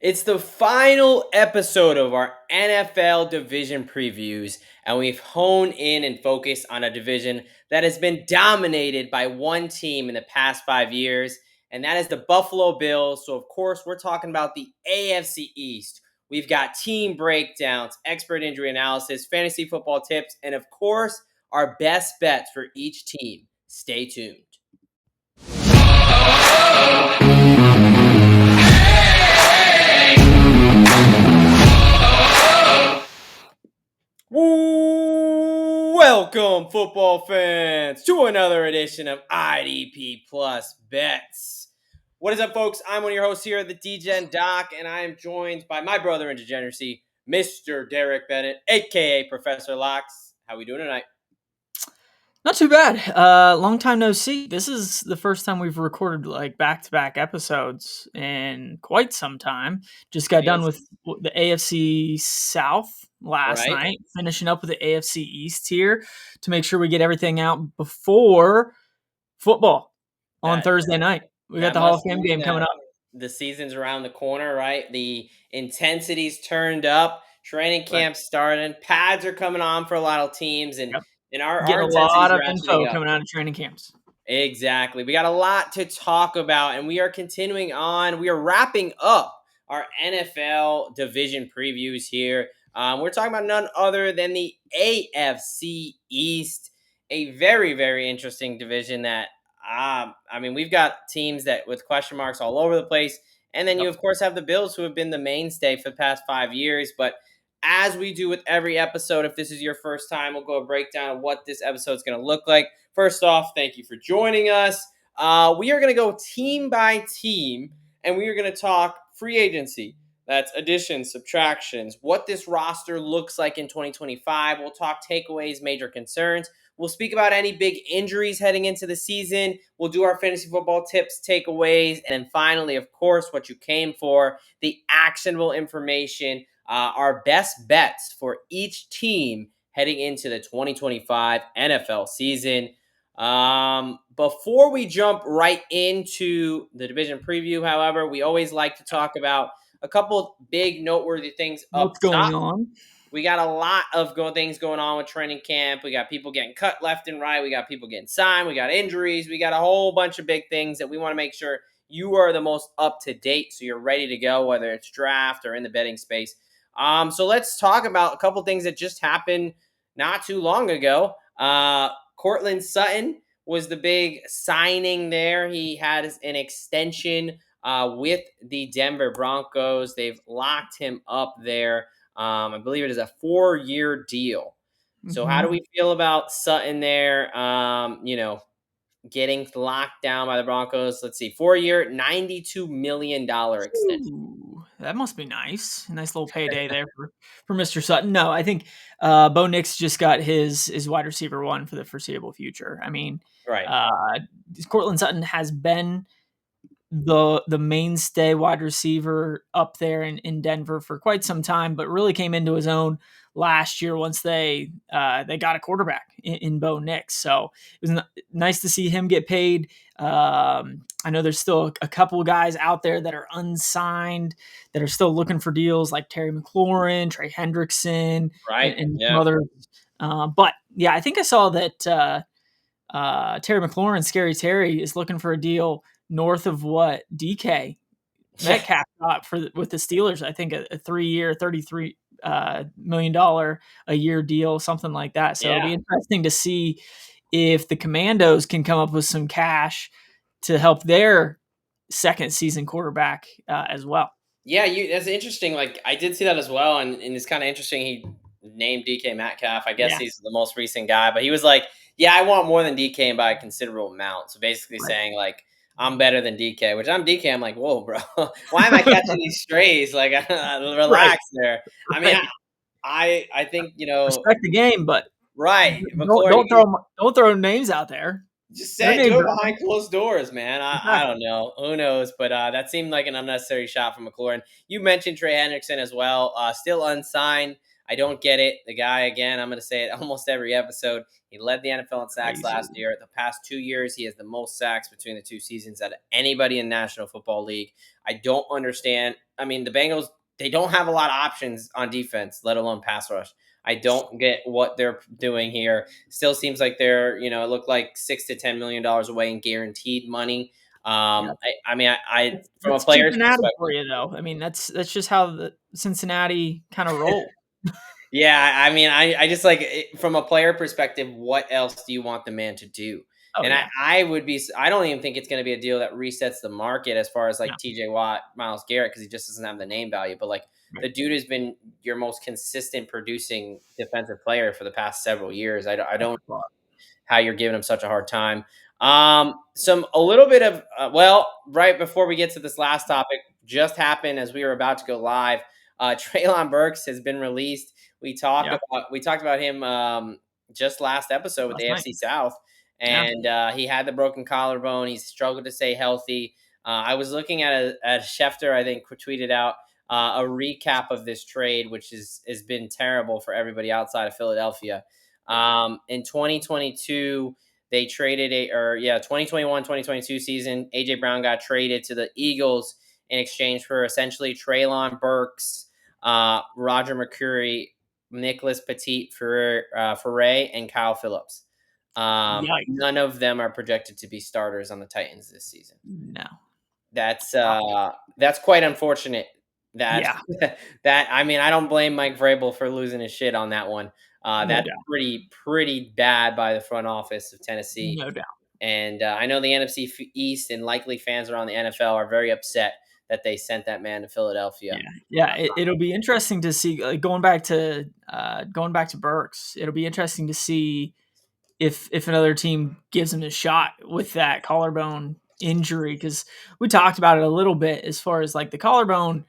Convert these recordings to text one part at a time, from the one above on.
It's the final episode of our NFL division previews, and we've honed in and focused on a division that has been dominated by one team in the past 5 years, and that is the Buffalo Bills. So, of course, we're talking about the AFC East. We've got team breakdowns, expert injury analysis, fantasy football tips, and, of course, our best bets for each team. Stay tuned. Welcome, football fans, to another edition of IDP Plus Bets. What is up, folks? I'm one of your hosts here at the Degen Doc, and I am joined by my brother in degeneracy, Mr. Derek Bennett, a.k.a. Professor Locks. How we doing tonight? Not too bad. Long time no see. This is the first time we've recorded like back-to-back episodes in quite some time. Just got done with the AFC South last night, finishing up with the AFC East here to make sure we get everything out before football on Thursday night. We got the Hall of Fame game coming up. The season's around the corner, right? The intensity's turned up. Training camp starting. Pads are coming on for a lot of teams, and our getting a lot of info coming out of training camps. Exactly. We got a lot to talk about, and we are continuing on. We are wrapping up our NFL division previews here. We're talking about none other than the AFC East, a very, very interesting division that, we've got teams that with question marks all over the place. And then you, of course, have the Bills, who have been the mainstay for the past 5 years. But as we do with every episode, if this is your first time, we'll go a breakdown of what this episode is going to look like. First off, thank you for joining us. We are going to go team by team, and we are going to talk free agency. That's additions, subtractions, what this roster looks like in 2025. We'll talk takeaways, major concerns. We'll speak about any big injuries heading into the season. We'll do our fantasy football tips, takeaways, and then finally, of course, what you came for, the actionable information, our best bets for each team heading into the 2025 NFL season. Before we jump right into the division preview, however, we always like to talk about a couple big noteworthy things up What's going on? We got a lot of things going on with training camp. We got people getting cut left and right. We got people getting signed. We got injuries. We got a whole bunch of big things that we want to make sure you are the most up to date, so you're ready to go, whether it's draft or in the betting space. So let's talk about a couple things that just happened not too long ago. Courtland Sutton was the big signing there. He had an extension with the Denver Broncos. They've locked him up there. I believe it is a 4-year deal. So how do we feel about Sutton there? Getting locked down by the Broncos. Let's see, 4-year, $92 million extension. Ooh, that must be nice. A nice little payday there for Mr. Sutton. No, I think Bo Nix just got his wide receiver one for the foreseeable future. I mean, Courtland Sutton has been the mainstay wide receiver up there in Denver for quite some time, but really came into his own last year once they got a quarterback in Bo Nix. So it was nice to see him get paid. I know there's still a couple of guys out there that are unsigned that are still looking for deals, like Terry McLaurin, Trey Hendrickson, and others. But yeah, I think I saw that Terry McLaurin, Scary Terry, is looking for a deal north of what DK Metcalf got with the Steelers. I think a 3-year, $33 million a year deal, something like that. So it'll be interesting to see if the Commandos can come up with some cash to help their second season quarterback as well. Yeah, that's interesting. Like, I did see that as well, and it's kind of interesting. He named DK Metcalf. I guess he's the most recent guy, but he was like, "Yeah, I want more than DK by a considerable amount." So basically saying like, I'm better than DK, which I'm DK. I'm like, whoa, bro, why am I catching these strays? Like, relax there. I mean, I think, respect the game, but don't throw names out there. Just do it behind closed doors, man. I don't know. Who knows? But that seemed like an unnecessary shot from McLaurin. You mentioned Trey Hendrickson as well. Still unsigned. I don't get it. The guy, again, I'm going to say it almost every episode. He led the NFL in sacks Crazy. last year. The past 2 years, he has the most sacks between the two seasons out of anybody in National Football League. I don't understand. I mean, the Bengals, they don't have a lot of options on defense, let alone pass rush. I don't get what they're doing here. Still seems like they're, it looked like $6 to $10 million away in guaranteed money. I from a That's player's Cincinnati perspective, for you, though. I mean, that's just how the Cincinnati kind of roll. yeah. I just from a player perspective, what else do you want the man to do? Oh, And yeah. I would be, I don't even think it's going to be a deal that resets the market as far as No. TJ Watt, Myles Garrett, because he just doesn't have the name value. But the dude has been your most consistent producing defensive player for the past several years. I don't know how you're giving him such a hard time. A little bit of right before we get to this last topic, just happened as we were about to go live. Treylon Burks has been released. We talked about him just last episode with the AFC South, and he had the broken collarbone. He's struggled to stay healthy. I was looking at Schefter, I think, tweeted out a recap of this trade, which has been terrible for everybody outside of Philadelphia. In 2022, they traded 2021-2022 season, AJ Brown got traded to the Eagles in exchange for essentially Treylon Burks, Roger McCreary, Nicholas Foray, and Kyle Phillips. None of them are projected to be starters on the Titans this season. No. That's quite unfortunate. That I don't blame Mike Vrabel for losing his shit on that one. That's pretty bad by the front office of Tennessee. No doubt. And I know the NFC East and likely fans around the NFL are very upset that they sent that man to Philadelphia. It'll be interesting to see. Going back to Burks, it'll be interesting to see if another team gives him a shot with that collarbone injury, because we talked about it a little bit as far as the collarbone.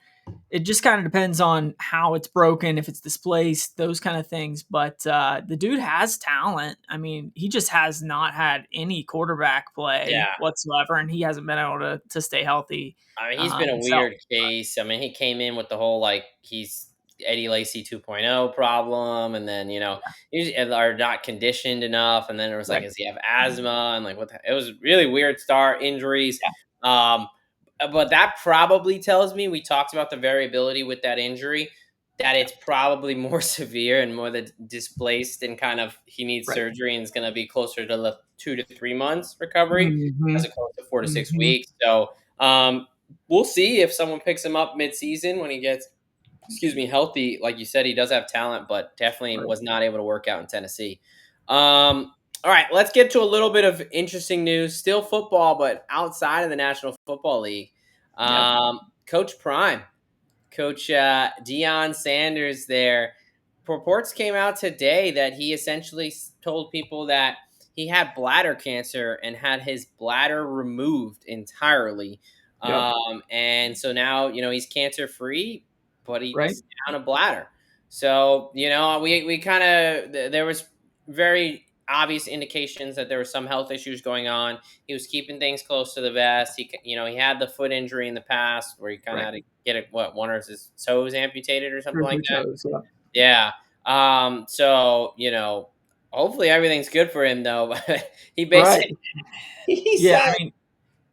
It just kind of depends on how it's broken, if it's displaced, those kind of things. But the dude has talent. I mean, he just has not had any quarterback play whatsoever, and he hasn't been able to stay healthy. I mean, he's been a weird case. I mean, he came in with the whole he's Eddie Lacy 2.0 problem, and then he's are not conditioned enough, and then it was does he have asthma, and it was really weird start, injuries. But that probably tells me, we talked about the variability with that injury, that it's probably more severe and more displaced, and kind of he needs surgery, and it's going to be closer to the 2 to 3 months recovery as opposed to 4 to 6 weeks. So we'll see if someone picks him up mid-season when he gets, healthy. Like you said, he does have talent, but definitely was not able to work out in Tennessee. All right, let's get to a little bit of interesting news. Still football, but outside of the National Football League. Coach Prime, Coach Deion Sanders there. Reports came out today that he essentially told people that he had bladder cancer and had his bladder removed entirely. And so now, he's cancer-free, but he's down a bladder. So, we kind of, there was very obvious indications that there were some health issues going on. He was keeping things close to the vest. He had the foot injury in the past where he kind of had to get one of his toes amputated or something like that. So, hopefully everything's good for him though. He basically, I mean,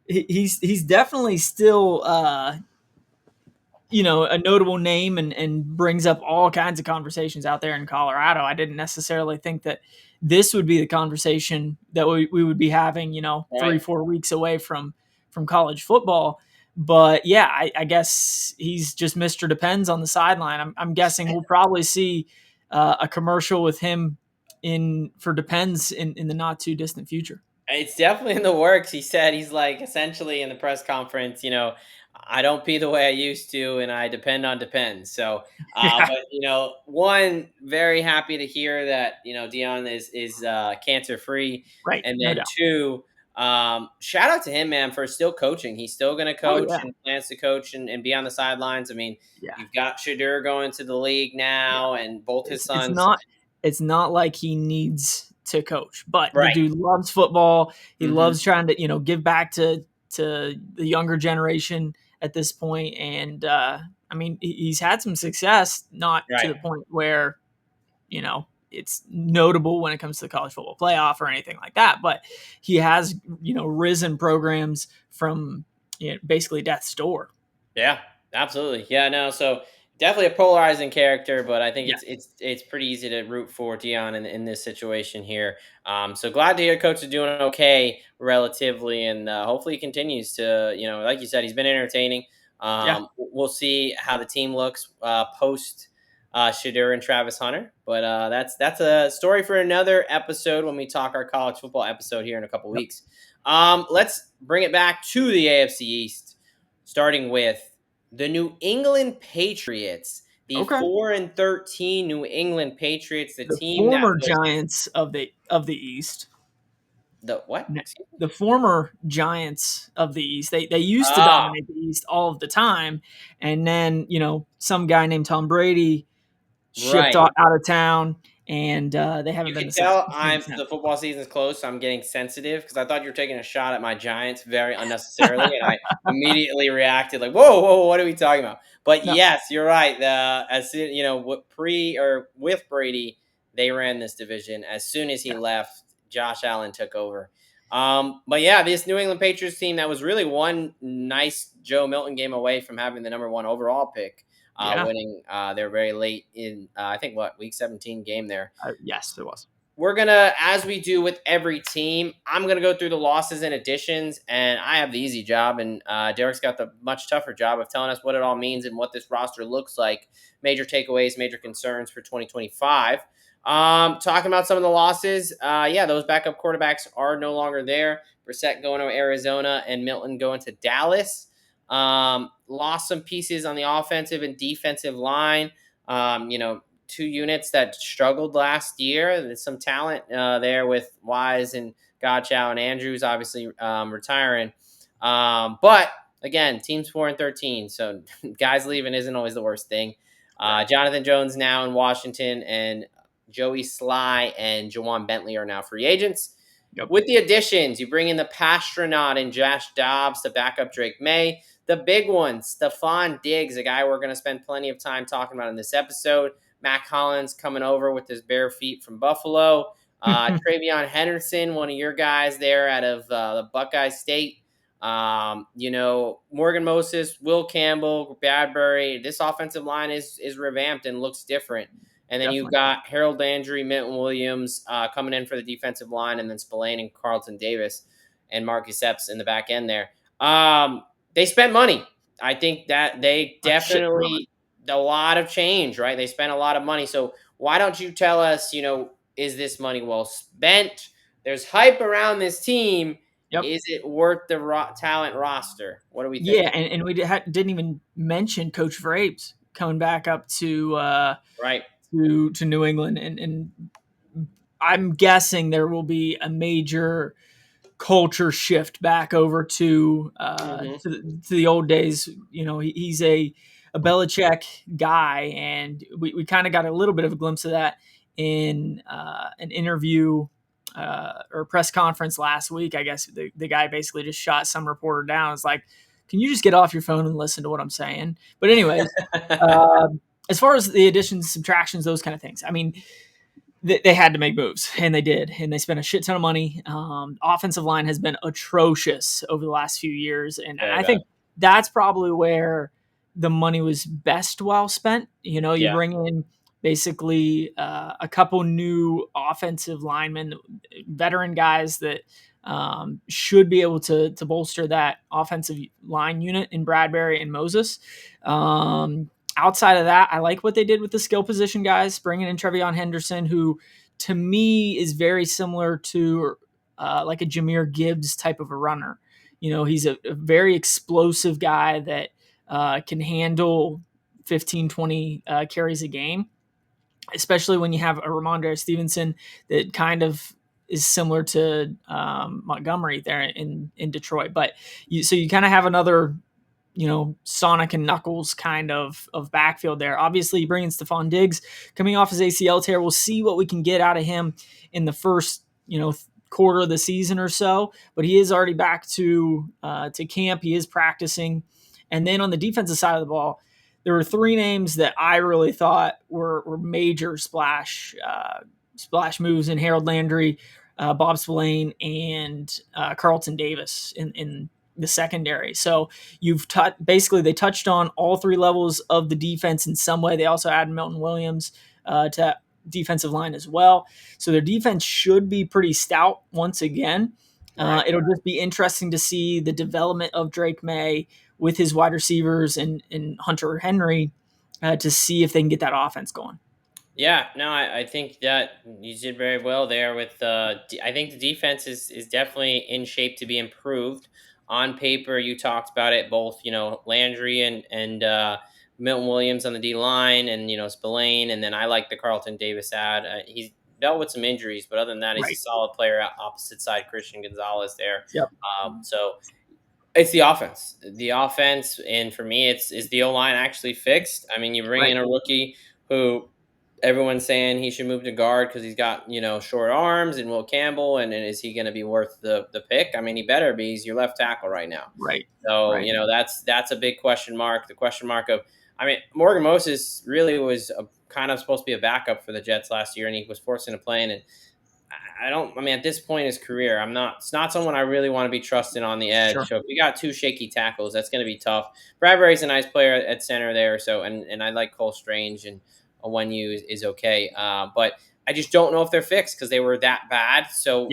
he's definitely still, a notable name and brings up all kinds of conversations out there in Colorado. I didn't necessarily think that this would be the conversation that we would be having, 3-4 weeks away from college football. But I guess he's just Mr. Depends on the sideline. I'm guessing we'll probably see a commercial with him for Depends in the not too distant future. It's definitely in the works. He said, he's essentially in the press conference, I don't pee the way I used to, and I depend on Depends. So, but one, very happy to hear that Deion is cancer free, and then two, shout out to him, man, for still coaching. He's still going to coach and plans to coach and be on the sidelines. I mean, you've got Shadur going to the league now, and both his sons. It's not like he needs to coach, but the dude loves football. He loves trying to give back to the younger generation at this point. And I mean, he's had some success, not to Right. the point where, it's notable when it comes to the college football playoff or anything like that. But he has, risen programs from basically death's door. Yeah, absolutely. Yeah, no. So definitely a polarizing character, but I think Yeah. it's pretty easy to root for Deion in this situation here. So glad to hear Coach is doing okay relatively, and hopefully he continues to, like you said, he's been entertaining. Yeah. We'll see how the team looks post Shadur and Travis Hunter, but that's a story for another episode when we talk our college football episode here in a couple Yep. weeks. Let's bring it back to the AFC East, starting with the New England Patriots, the Okay. 4-13 New England Patriots, the The team that former was Giants of the East. the what? Excuse me? The former Giants of the East. They used to Ah, dominate the East all of the time, and then some guy named Tom Brady shipped right. out of town, and they haven't You been can the tell same since. the football season's close, so I'm getting sensitive because I thought you were taking a shot at my Giants very unnecessarily, and I immediately reacted like, "Whoa, whoa, what are we talking about?" But No, yes, you're right. As soon, with Brady, they ran this division. As soon as he yeah, left, Josh Allen took over. But yeah, this New England Patriots team that was really one nice Joe Milton game away from having the number one overall pick, yeah, winning their very late in I think week 17 game there. yes, it was. We're gonna, as we do with every team, I'm gonna go through the losses and additions, and I have the easy job, and Derek's got the much tougher job of telling us what it all means and what this roster looks like. Major takeaways, major concerns for 2025. Talking about some of the losses, those backup quarterbacks are no longer there. Brissett going to Arizona and Milton going to Dallas. Lost some pieces on the offensive and defensive line. Two units that struggled last year. There's some talent there with Wise and Godchow and Andrews obviously retiring. But again, team's 4-13, so guys leaving isn't always the worst thing. Right. Jonathan Jones now in Washington, and Joey Sly and Jawan Bentley are now free agents. Yep. With the additions, you bring in the Pastronaut and Josh Dobbs to back up Drake May. The big one, Stephon Diggs, a guy we're going to spend plenty of time talking about in this episode. Matt Collins coming over with his bare feet from Buffalo. Travion Henderson, one of your guys there out of the Buckeye State. Morgan Moses, Will Campbell, Bradbury. This offensive line is revamped and looks different. And then you've Definitely. got Harold Landry, Milton Williams coming in for the defensive line, and then Spillane and Carlton Davis and Marcus Epps in the back end there. They spent money. I think that they A shit ton of it. definitely a lot of change, right? They spent a lot of money. So why don't you tell us, is this money well spent? There's hype around this team. Yep. Is it worth the talent roster? What do we think? Yeah, and we didn't even mention Coach Vrabes coming back up to Right. to New England, and I'm guessing there will be a major culture shift back over to the old days. He's a Belichick guy, and we kind of got a little bit of a glimpse of that in an interview or press conference last week. I guess the guy basically just shot some reporter down. It's like, can you just get off your phone and listen to what I'm saying? But anyways, as far as the additions, subtractions, those kind of things, I mean, they had to make moves, and they did, and they spent a shit ton of money. Offensive line has been atrocious over the last few years, and Very I bad. think that's probably where the money was best well spent. You Yeah. bring in basically a couple new offensive linemen, veteran guys that should be able to bolster that offensive line unit in Bradbury and Moses. Outside of that, I like what they did with the skill position guys, bringing in Trevion Henderson, who to me is very similar to like a Jahmyr Gibbs type of a runner. He's a very explosive guy that can handle 15, 20 carries a game, especially when you have a Ramondre Stevenson that kind of is similar to Montgomery there in Detroit. But so you kind of have another Sonic and Knuckles kind of backfield there. Obviously, you bring in Stephon Diggs coming off his ACL tear. We'll see what we can get out of him in the first, quarter of the season or so. But he is already back to camp. He is practicing. And then on the defensive side of the ball, there were three names that I really thought were major splash moves in Harold Landry, Bob Spillane, and Carlton Davis in the secondary. So basically they touched on all three levels of the defense in some way. They also added Milton Williams to that defensive line as well. So their defense should be pretty stout once again. Right. It'll just be interesting to see the development of Drake May with his wide receivers and Hunter Henry to see if they can get that offense going. Yeah, no, I think that you did very well there with I think the defense is definitely in shape to be improved. On paper, you talked about it, both, Landry and Milton Williams on the D line, and, Spillane, and then I like the Carlton Davis ad. He's dealt with some injuries, but other than that, he's a solid player at opposite side, Christian Gonzalez there. Yep. So it's the offense. The offense, and for me, is the O-line actually fixed? I mean, you bring in a rookie who everyone's saying he should move to guard because he's got, short arms, and Will Campbell, and is he going to be worth the pick? I mean, he better be. He's your left tackle right now. Right. So, that's a big question mark. The question mark of, Morgan Moses really was kind of supposed to be a backup for the Jets last year, and he was forced into playing, and at this point in his career, it's not someone I really want to be trusting on the edge. Sure. So if you got two shaky tackles, that's going to be tough. Bradbury's a nice player at center there. So, and I like Cole Strange, and Onwenu is okay. But I just don't know if they're fixed because they were that bad. So,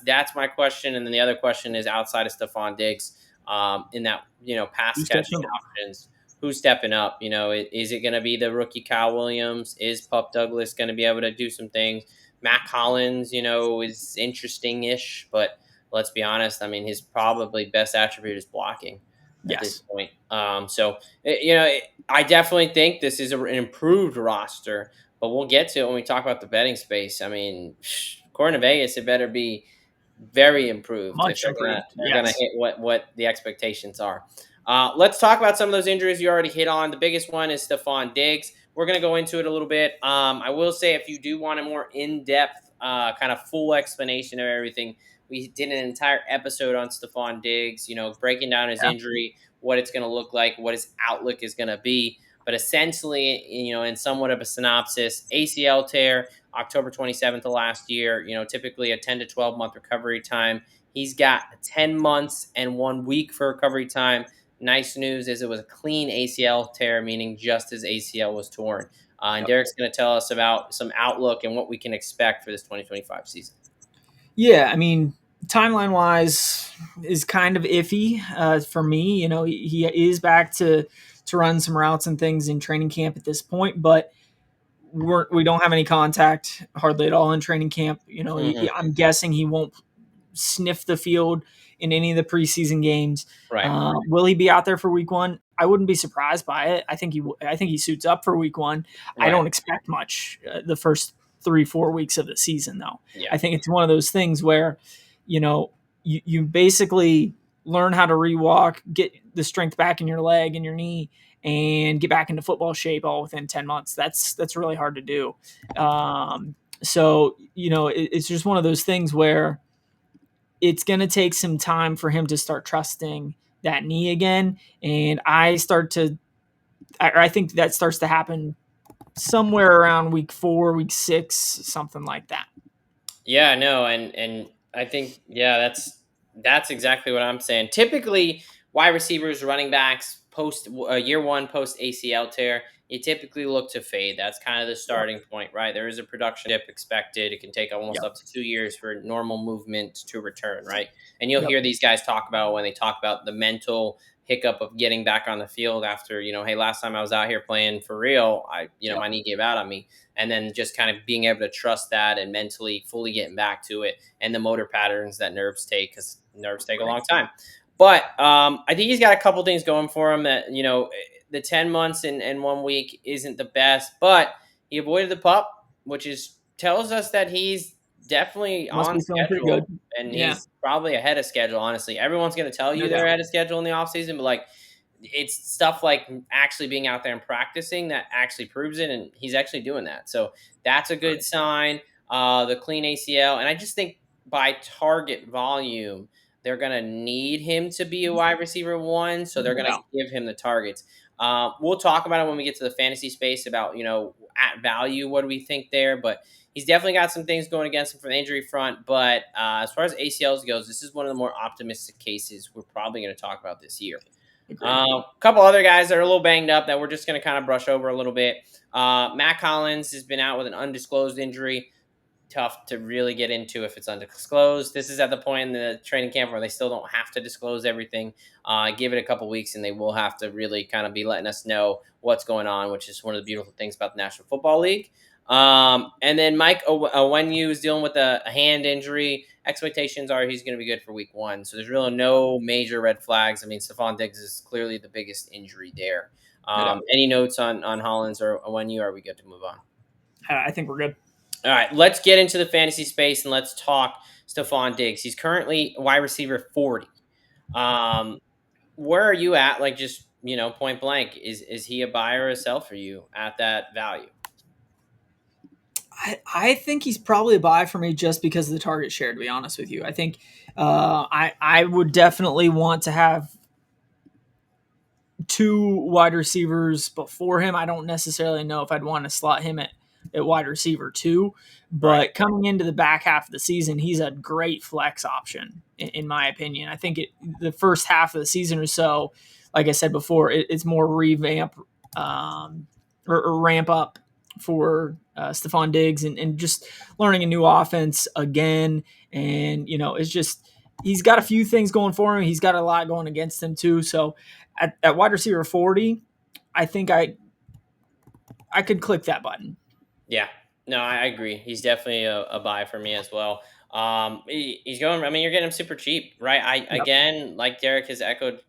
that's my question. And then the other question is, outside of Stephon Diggs, in that, pass catching options, who's stepping up? Is it going to be the rookie Kyle Williams? Is Pup Douglas going to be able to do some things? Matt Collins, is interesting-ish, but let's be honest. His probably best attribute is blocking at this point. I definitely think this is an improved roster, but we'll get to it when we talk about the betting space. According to Vegas, it better be very improved. Much improved. They're going to hit what the expectations are. Let's talk about some of those injuries you already hit on. The biggest one is Stephon Diggs. We're going to go into it a little bit. I will say, if you do want a more in-depth, kind of full explanation of everything, we did an entire episode on Stephon Diggs, breaking down his injury, what it's going to look like, what his outlook is going to be. But essentially, in somewhat of a synopsis, ACL tear, October 27th of last year, typically a 10 to 12 month recovery time. He's got 10 months and 1 week for recovery time. Nice news is it was a clean ACL tear, meaning just his ACL was torn. And Derek's going to tell us about some outlook and what we can expect for this 2025 season. Yeah, timeline-wise is kind of iffy for me. He is back to run some routes and things in training camp at this point, but we don't have any contact hardly at all in training camp. I'm guessing he won't sniff the field in any of the preseason games. Right. Will he be out there for week one? I wouldn't be surprised by it. I think he suits up for week one. Right. I don't expect much the first 3-4 weeks of the season, though. Yeah. I think it's one of those things where, you basically learn how to rewalk, get the strength back in your leg and your knee, and get back into football shape all within 10 months. That's really hard to do. So, it's just one of those things where it's going to take some time for him to start trusting that knee again. And I think that starts to happen somewhere around week 4, week 6, something like that. Yeah, no. And I think, that's exactly what I'm saying. Typically, wide receivers, running backs, year one post ACL tear, you typically look to fade. That's kind of the starting point, right? There is a production dip expected. It can take almost up to 2 years for normal movement to return, right? And you'll hear these guys talk about, when they talk about the mental hiccup of getting back on the field after, hey, last time I was out here playing for real, my knee gave out on me. And then just kind of being able to trust that and mentally fully getting back to it, and the motor patterns that nerves take, because nerves take a long time. But I think he's got a couple things going for him that, the 10 months and 1 week isn't the best, but he avoided the pup, which tells us that he's definitely on schedule, and he's probably ahead of schedule. Honestly, everyone's going to tell you they're ahead of schedule in the offseason, but it's stuff like actually being out there and practicing that actually proves it, and he's actually doing that. So that's a good sign. The clean ACL, and I just think by target volume, they're going to need him to be a wide receiver one, so they're going to give him the targets. We'll talk about it when we get to the fantasy space about, at value, what do we think there? But he's definitely got some things going against him from the injury front. But as far as ACLs goes, this is one of the more optimistic cases we're probably going to talk about this year. A couple other guys that are a little banged up that we're just going to kind of brush over a little bit. Matt Collins has been out with an undisclosed injury. Tough to really get into if it's undisclosed. This is at the point in the training camp where they still don't have to disclose everything. Give it a couple weeks and they will have to really kind of be letting us know what's going on, which is one of the beautiful things about the National Football League. And then Mike Onwenu is dealing with a hand injury. Expectations are he's going to be good for week 1. So there's really no major red flags. I mean, Stephon Diggs is clearly the biggest injury there. Any notes on Hollins or Onwenu? Are we good to move on? I think we're good. All right, let's get into the fantasy space and let's talk Stephon Diggs. He's currently wide receiver 40. Where are you at? Like, just, point blank, is he a buy or a sell for you at that value? I think he's probably a buy for me just because of the target share, to be honest with you. I think I would definitely want to have 2 wide receivers before him. I don't necessarily know if I'd want to slot him at wide receiver 2, but coming into the back half of the season, he's a great flex option, in my opinion. I think the first half of the season or so, like I said before, it's more revamp or ramp up for Stephon Diggs and just learning a new offense again. And, it's just he's got a few things going for him. He's got a lot going against him too. So at wide receiver 40, I think I could click that button. Yeah, no, I agree. He's definitely a buy for me as well. He's going. I mean, you're getting him super cheap, right? Again, like Derek has echoed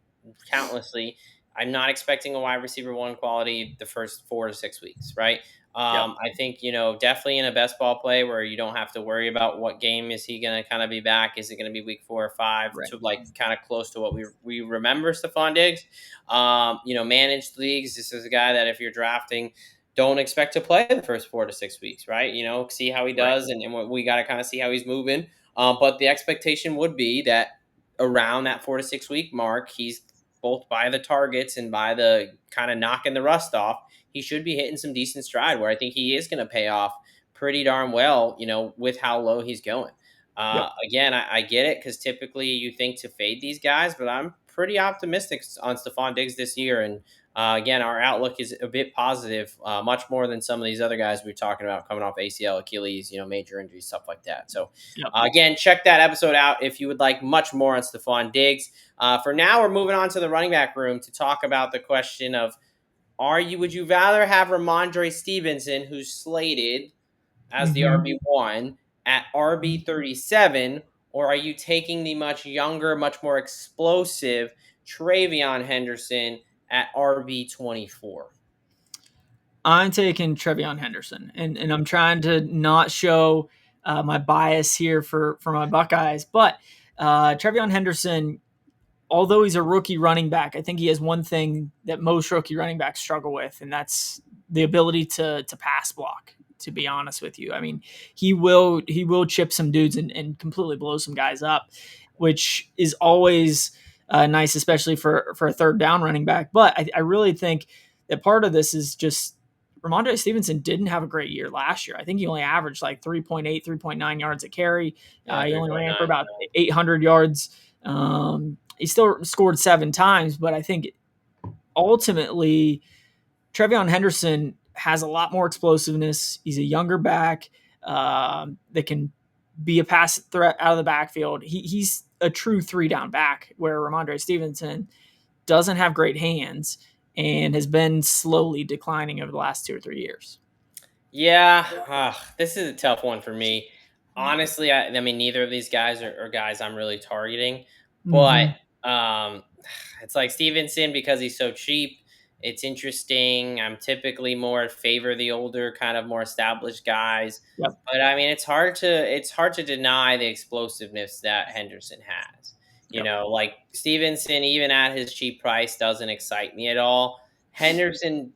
countlessly, I'm not expecting a wide receiver 1 quality the first 4 to 6 weeks, right? I think, definitely in a best ball play where you don't have to worry about what game is he going to kind of be back. Is it going to be week 4 or 5 to like kind of close to what we remember Stephon Diggs? Managed leagues. This is a guy that if you're drafting, don't expect to play the first 4 to 6 weeks, right? See how he does, and we got to kind of see how he's moving. But the expectation would be that around that 4 to 6 week mark, he's both by the targets and by the kind of knocking the rust off, he should be hitting some decent stride where I think he is going to pay off pretty darn well, with how low he's going. Again, I get it because typically you think to fade these guys, but I'm pretty optimistic on Stephon Diggs this year. And again, our outlook is a bit positive, much more than some of these other guys we're talking about coming off ACL, Achilles, major injuries, stuff like that. So again, check that episode out if you would like much more on Stephon Diggs. For now, we're moving on to the running back room to talk about the question of, would you rather have Ramondre Stevenson, who's slated as the RB1 at RB37, or are you taking the much younger, much more explosive Travion Henderson at RB24? I'm taking Travion Henderson, and I'm trying to not show my bias here for my Buckeyes, but Travion Henderson, although he's a rookie running back, I think he has one thing that most rookie running backs struggle with, and that's the ability to pass block, to be honest with you. I mean, he will chip some dudes and completely blow some guys up, which is always nice, especially for a third down running back. But I really think that part of this is just Ramondre Stevenson didn't have a great year last year. I think he only averaged like 3.8, 3.9 yards a carry. He only ran for about 800 yards. He still scored 7 times, but I think ultimately Travion Henderson has a lot more explosiveness. He's a younger back that can be a pass threat out of the backfield. He's a true 3-down back, where Ramondre Stevenson doesn't have great hands and has been slowly declining over the last 2 or 3 years. Yeah, this is a tough one for me. Honestly, I mean, neither of these guys are guys I'm really targeting, but it's like Stevenson because he's so cheap. It's interesting. I'm typically more favor the older, kind of more established guys. But I mean, it's hard to deny the explosiveness that Henderson has. Like Stevenson, even at his cheap price, doesn't excite me at all. Henderson,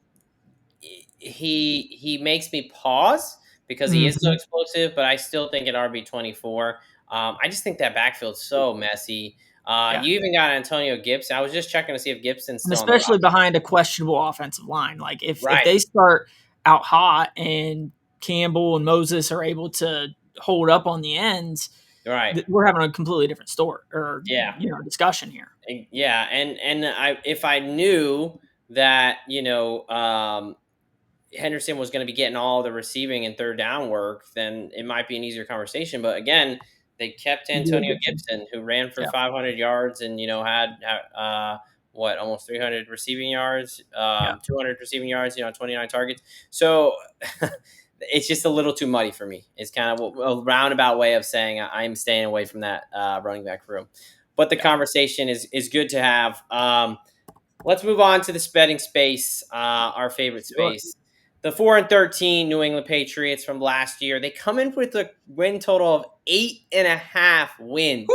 he makes me pause because he is so explosive, but I still think at RB24, I just think that backfield's so messy. You even got Antonio Gibson. I was just checking to see if Gibson's And still on the especially roster. behind a questionable offensive line. Like if Right. they start out hot and Campbell and Moses are able to hold up on the ends, Right. we're having a completely different story or Yeah. discussion here. Yeah, and if I knew that Hendrickson was going to be getting all the receiving and third down work, then it might be an easier conversation. But again, they kept Antonio Gibson, who ran for 500 yards and had almost 300 receiving yards, 200 receiving yards, 29 targets. So it's just a little too muddy for me. It's kind of a roundabout way of saying I'm staying away from that running back room. But the conversation is good to have. Let's move on to the betting space, our favorite space. The 4-13 New England Patriots from last year. They come in with a win total of 8.5 wins.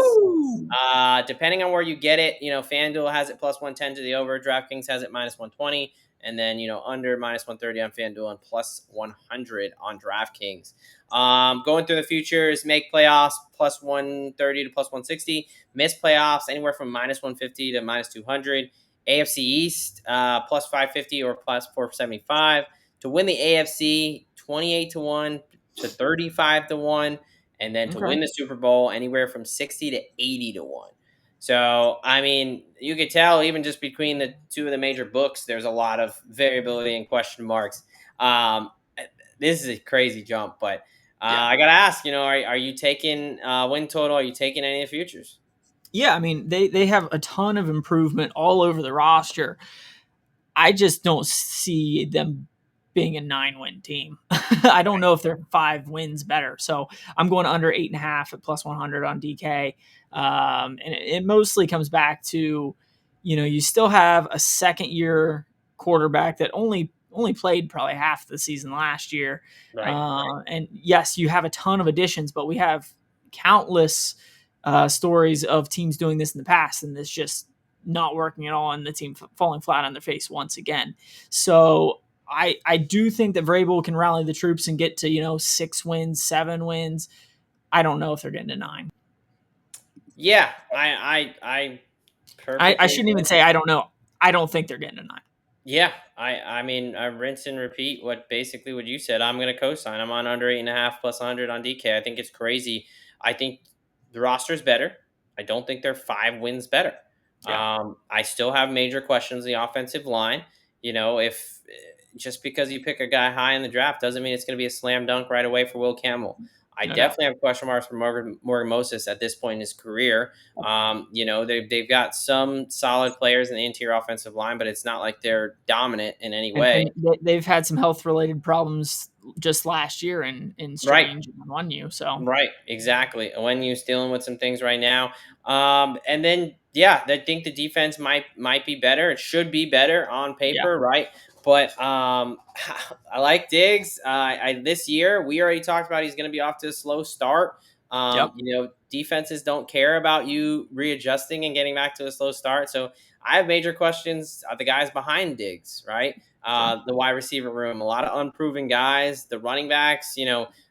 Depending on where you get it, FanDuel has it plus 110 to the over. DraftKings has it minus 120. And then, under minus 130 on FanDuel and plus 100 on DraftKings. Going through the futures, make playoffs plus 130 to plus 160. Miss playoffs anywhere from minus 150 to minus 200. AFC East plus 550 or plus 475. To win the AFC, 28 to 1 to 35 to 1. And then to win the Super Bowl, anywhere from 60 to 80 to 1. So, I mean, you could tell even just between the two of the major books, there's a lot of variability and question marks. This is a crazy jump, but I got to ask, are you taking win total? Are you taking any of the futures? Yeah, I mean, they have a ton of improvement all over the roster. I just don't see them being a 9-win team. I don't know if they're 5 wins better. So I'm going under 8.5 at plus 100 on DK. And it mostly comes back to, you still have a second year quarterback that only played probably half the season last year. Right. And yes, you have a ton of additions, but we have countless stories of teams doing this in the past, and this just not working at all, and the team falling flat on their face once again. So I do think that Vrabel can rally the troops and get to 6 wins, 7 wins. I don't know if they're getting to 9. Yeah, I perfectly. I shouldn't even say I don't know. I don't think they're getting to 9. Yeah, I mean, I rinse and repeat what you said. I'm going to co-sign. I'm on under 8.5 plus 100 on DK. I think it's crazy. I think the roster is better. I don't think they're 5 wins better. Yeah. I still have major questions in the offensive line. If just because you pick a guy high in the draft doesn't mean it's going to be a slam dunk right away for Will Campbell. I definitely have question marks for Morgan Moses at this point in his career. They've got some solid players in the interior offensive line, but it's not like they're dominant in any way. And they've had some health related problems just last year in Strange and Onyu. So right, exactly. Onyu's dealing with some things right now. And then I think the defense might be better. It should be better on paper, right? But I like Diggs. This year we already talked about he's going to be off to a slow start. Defenses don't care about you readjusting and getting back to a slow start. So I have major questions. The guys behind Diggs, right? The wide receiver room, a lot of unproven guys. The running backs,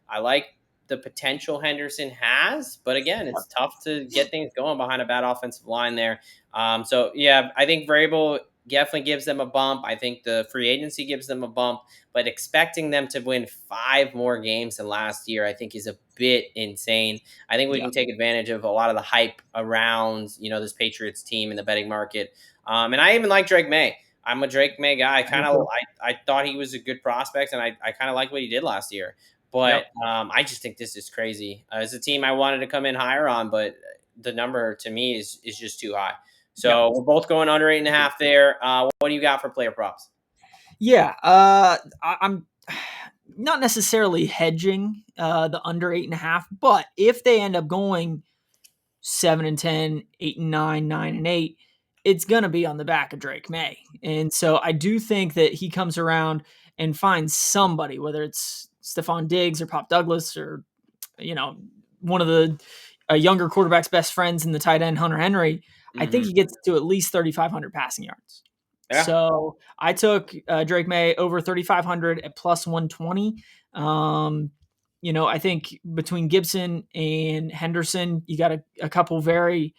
I like the potential Henderson has, but again, it's tough to get things going behind a bad offensive line there. I think Vrabel definitely gives them a bump. I think the free agency gives them a bump, but expecting them to win 5 more games than last year, I think is a bit insane. I think we can take advantage of a lot of the hype around, this Patriots team in the betting market. And I even like Drake May. I'm a Drake May guy. I thought he was a good prospect, and I kind of like what he did last year. But I just think this is crazy. As a team, I wanted to come in higher on, but the number to me is just too high. So we're both going under 8.5 there. What do you got for player props? Yeah, I'm not necessarily hedging the under 8.5, but if they end up going 7-10, 8-9, 9-8, it's gonna be on the back of Drake May. And so I do think that he comes around and finds somebody, whether it's Stephon Diggs or Pop Douglas or one of the younger quarterback's best friends in the tight end Hunter Henry. I think he gets to at least 3,500 passing yards. Yeah. So I took Drake May over 3,500 at plus 120. I think between Gibson and Henderson, you got a couple very,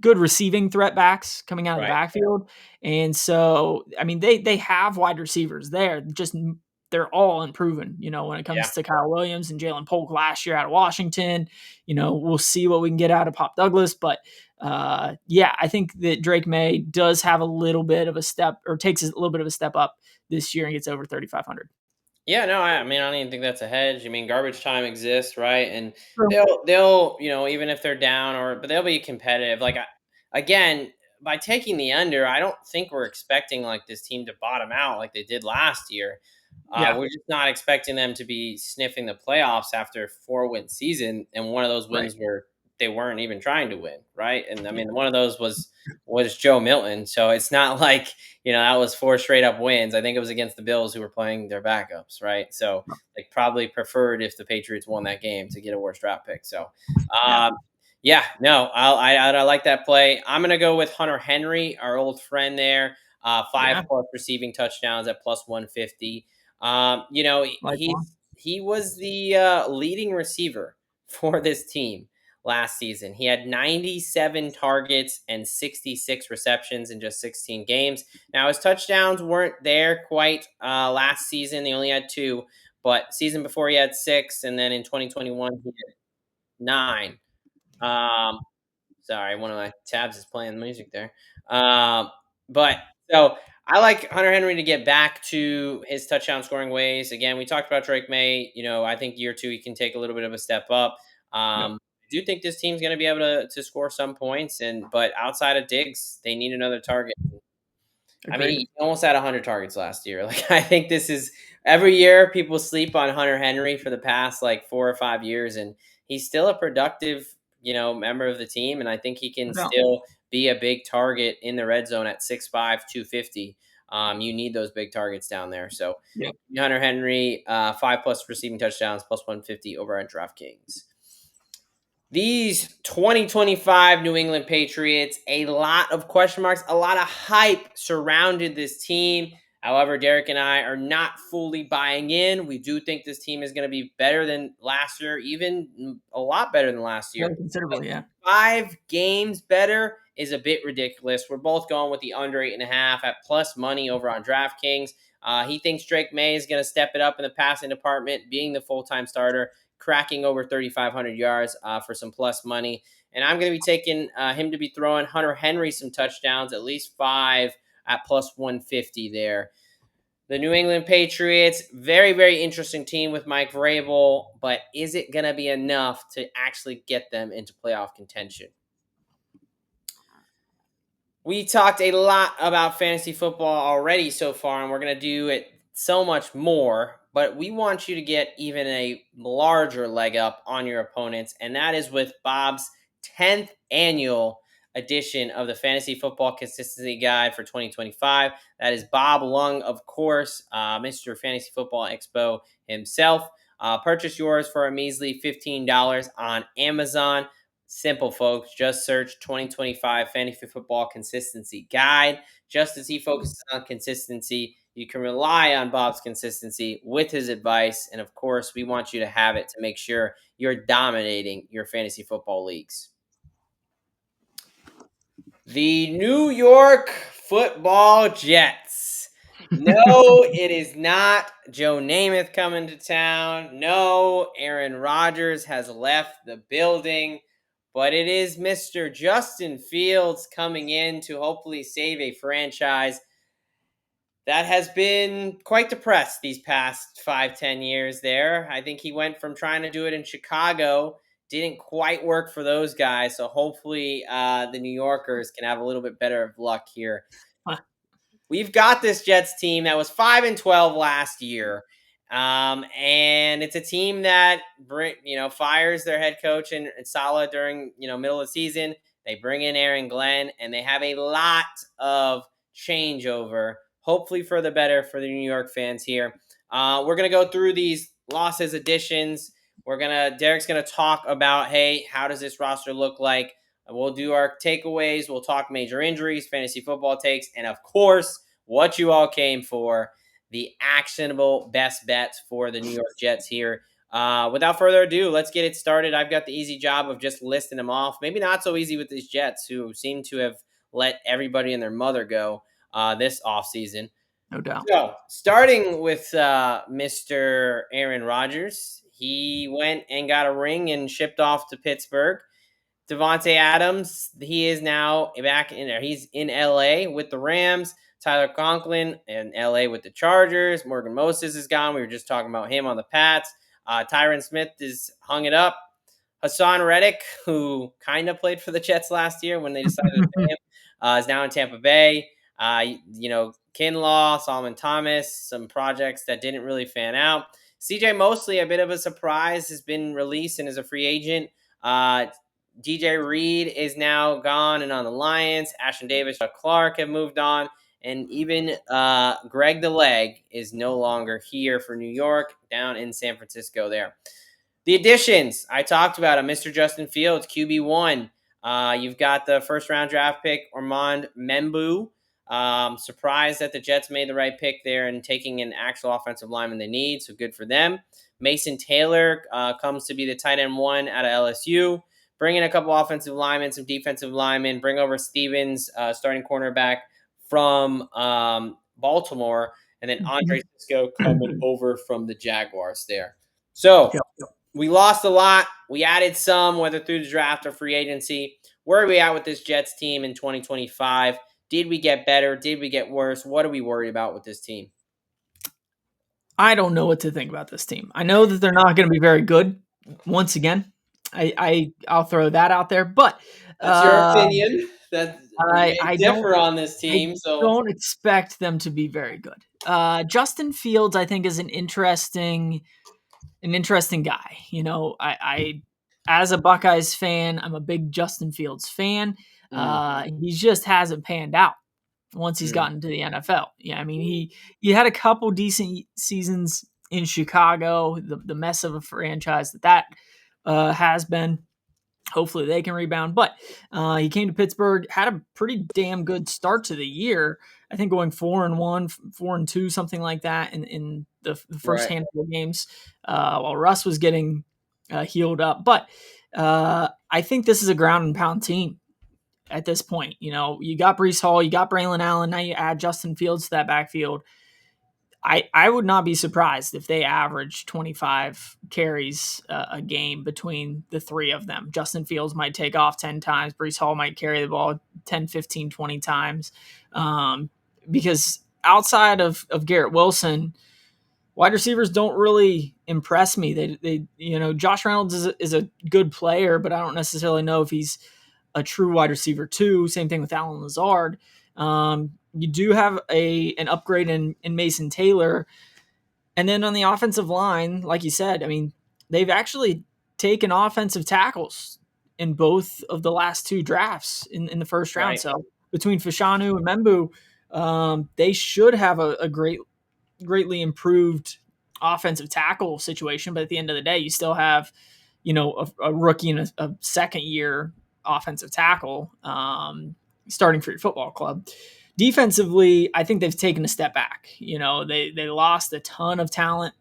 good receiving threat backs coming out of the Right. backfield. And so, I mean, they have wide receivers there. Just they're all improving. When it comes to Kyle Williams and Jalen Polk last year out of Washington, we'll see what we can get out of Pop Douglas. But I think that Drake May does have a little bit of a step, or takes a little bit of a step up this year and gets over 3,500. Yeah, no, I mean, I don't even think that's a hedge. I mean, garbage time exists, right? And True. they'll, even if they're down, but they'll be competitive. Like, again, by taking the under, I don't think we're expecting like this team to bottom out like they did last year. Yeah. We're just not expecting them to be sniffing the playoffs after a 4-win season, and one of those Right. wins where they weren't even trying to win, right? And I mean, one of those was Joe Milton, so it's not like that was 4 straight up wins. I think it was against the Bills who were playing their backups, right? So like probably preferred if the Patriots won that game to get a worse draft pick. So no, I like that play. I'm gonna go with Hunter Henry, our old friend there. 5+ receiving touchdowns at plus 150. He was the leading receiver for this team last season. He had 97 targets and 66 receptions in just 16 games. Now, his touchdowns weren't there quite last season. They only had 2, but season before he had 6, and then in 2021 he had 9. Sorry, one of my tabs is playing music there. But so I like Hunter Henry to get back to his touchdown scoring ways. Again, we talked about Drake May. I think year 2 he can take a little bit of a step up. I do think this team's going to be able to score some points, but outside of Diggs, they need another target. I mean, he almost had 100 targets last year. Like, I think this is every year people sleep on Hunter Henry for the past like 4 or 5 years, and he's still a productive, member of the team, and I think he can still be a big target in the red zone at 6'5", 250. You need those big targets down there. So Hunter Henry, 5+ receiving touchdowns, plus 150 over at DraftKings. These 2025 New England Patriots, a lot of question marks, a lot of hype surrounded this team. However, Derek and I are not fully buying in. We do think this team is going to be better than last year, even a lot better than last year. Considerably, yeah. 5 games better is a bit ridiculous. We're both going with the under 8.5 at plus money over on DraftKings. He thinks Drake May is going to step it up in the passing department, being the full-time starter, cracking over 3,500 yards for some plus money. And I'm going to be taking him to be throwing Hunter Henry some touchdowns, at least 5 at plus 150 there. The New England Patriots, very, very interesting team with Mike Vrabel, but is it going to be enough to actually get them into playoff contention? We talked a lot about fantasy football already so far, and we're going to do it so much more, but we want you to get even a larger leg up on your opponents, and that is with Bob's 10th annual edition of the Fantasy Football Consistency Guide for 2025. That is Bob Lung, of course, Mr. Fantasy Football Expo himself. Purchase yours for a measly $15 on Amazon. Simple, folks. Just search 2025 Fantasy Football Consistency Guide. Just as he focuses on consistency, you can rely on Bob's consistency with his advice. And of course, we want you to have it to make sure you're dominating your fantasy football leagues. The New York Football Jets. No, it is not Joe Namath coming to town. No, Aaron Rodgers has left the building. But it is Mr. Justin Fields coming in to hopefully save a franchise that has been quite depressed these past 5-10 years there. I think he went from trying to do it in Chicago, didn't quite work for those guys. So hopefully the New Yorkers can have a little bit better of luck here. We've got this Jets team that was 5-12 last year. And it's a team that fires their head coach and Saleh during middle of the season. They bring in Aaron Glenn, and they have a lot of changeover. Hopefully for the better for the New York fans here. We're gonna go through these losses, additions. Derek's gonna talk about, hey, how does this roster look like? We'll do our takeaways. We'll talk major injuries, fantasy football takes, and of course, what you all came for, the actionable best bets for the New York Jets here. Without further ado, let's get it started. I've got the easy job of just listing them off. Maybe not so easy with these Jets, who seem to have let everybody and their mother go this offseason. No doubt. So, starting with Mr. Aaron Rodgers, he went and got a ring and shipped off to Pittsburgh. Devontae Adams, he is now back in there. He's in LA with the Rams. Tyler Conklin in LA with the Chargers. Morgan Moses is gone. We were just talking about him on the Pats. Tyron Smith is hung it up. Hassan Reddick, who kind of played for the Jets last year when they decided to pay him, is now in Tampa Bay. Kinlaw, Solomon Thomas, some projects that didn't really fan out. CJ Mosley, a bit of a surprise, has been released and is a free agent. DJ Reed is now gone and on the Lions. Ashton Davis, Chuck Clark have moved on. And even Greg the Leg is no longer here for New York, down in San Francisco there. The additions, I talked about him. Mr. Justin Fields, QB1. You've got the first-round draft pick, Armand Membu. Surprised that the Jets made the right pick there and taking an actual offensive lineman they need, so good for them. Mason Taylor comes to be the tight end 1 out of LSU. Bring in a couple offensive linemen, some defensive linemen. Bring over Stevens, starting cornerback from Baltimore. And then Andre Cisco coming over from the Jaguars there. So we lost a lot. We added some, whether through the draft or free agency. Where are we at with this Jets team in 2025? Did we get better? Did we get worse? What are we worried about with this team? I don't know what to think about this team. I know that they're not going to be very good once again. I'll throw that out there, but that's your opinion. I differ on this team, I don't expect them to be very good. Justin Fields, I think, is an interesting guy. You know, I as a Buckeyes fan, I'm a big Justin Fields fan. He just hasn't panned out once he's gotten to the NFL. Yeah, I mean, he had a couple decent seasons in Chicago, the mess of a franchise that has been. Hopefully they can rebound. But he came to Pittsburgh, had a pretty damn good start to the year. I think going 4-1, 4-2, something like that in the first handful of games while Russ was getting healed up. But I think this is a ground and pound team at this point. You know, you got Breece Hall, you got Braylon Allen, now you add Justin Fields to that backfield. I would not be surprised if they average 25 carries a game between the three of them. Justin Fields might take off 10 times. Breece Hall might carry the ball 10, 15, 20 times. Because outside of Garrett Wilson, wide receivers don't really impress me. They Josh Reynolds is a good player, but I don't necessarily know if he's a true wide receiver too. Same thing with Allen Lazard. You do have an upgrade in Mason Taylor. And then on the offensive line, like you said, I mean, they've actually taken offensive tackles in both of the last two drafts in the first round. Right. So between Fashanu and Membu, they should have a greatly improved offensive tackle situation. But at the end of the day, you still have, a rookie and a second year offensive tackle starting for your football club. Defensively, I think they've taken a step back. They lost a ton of talent.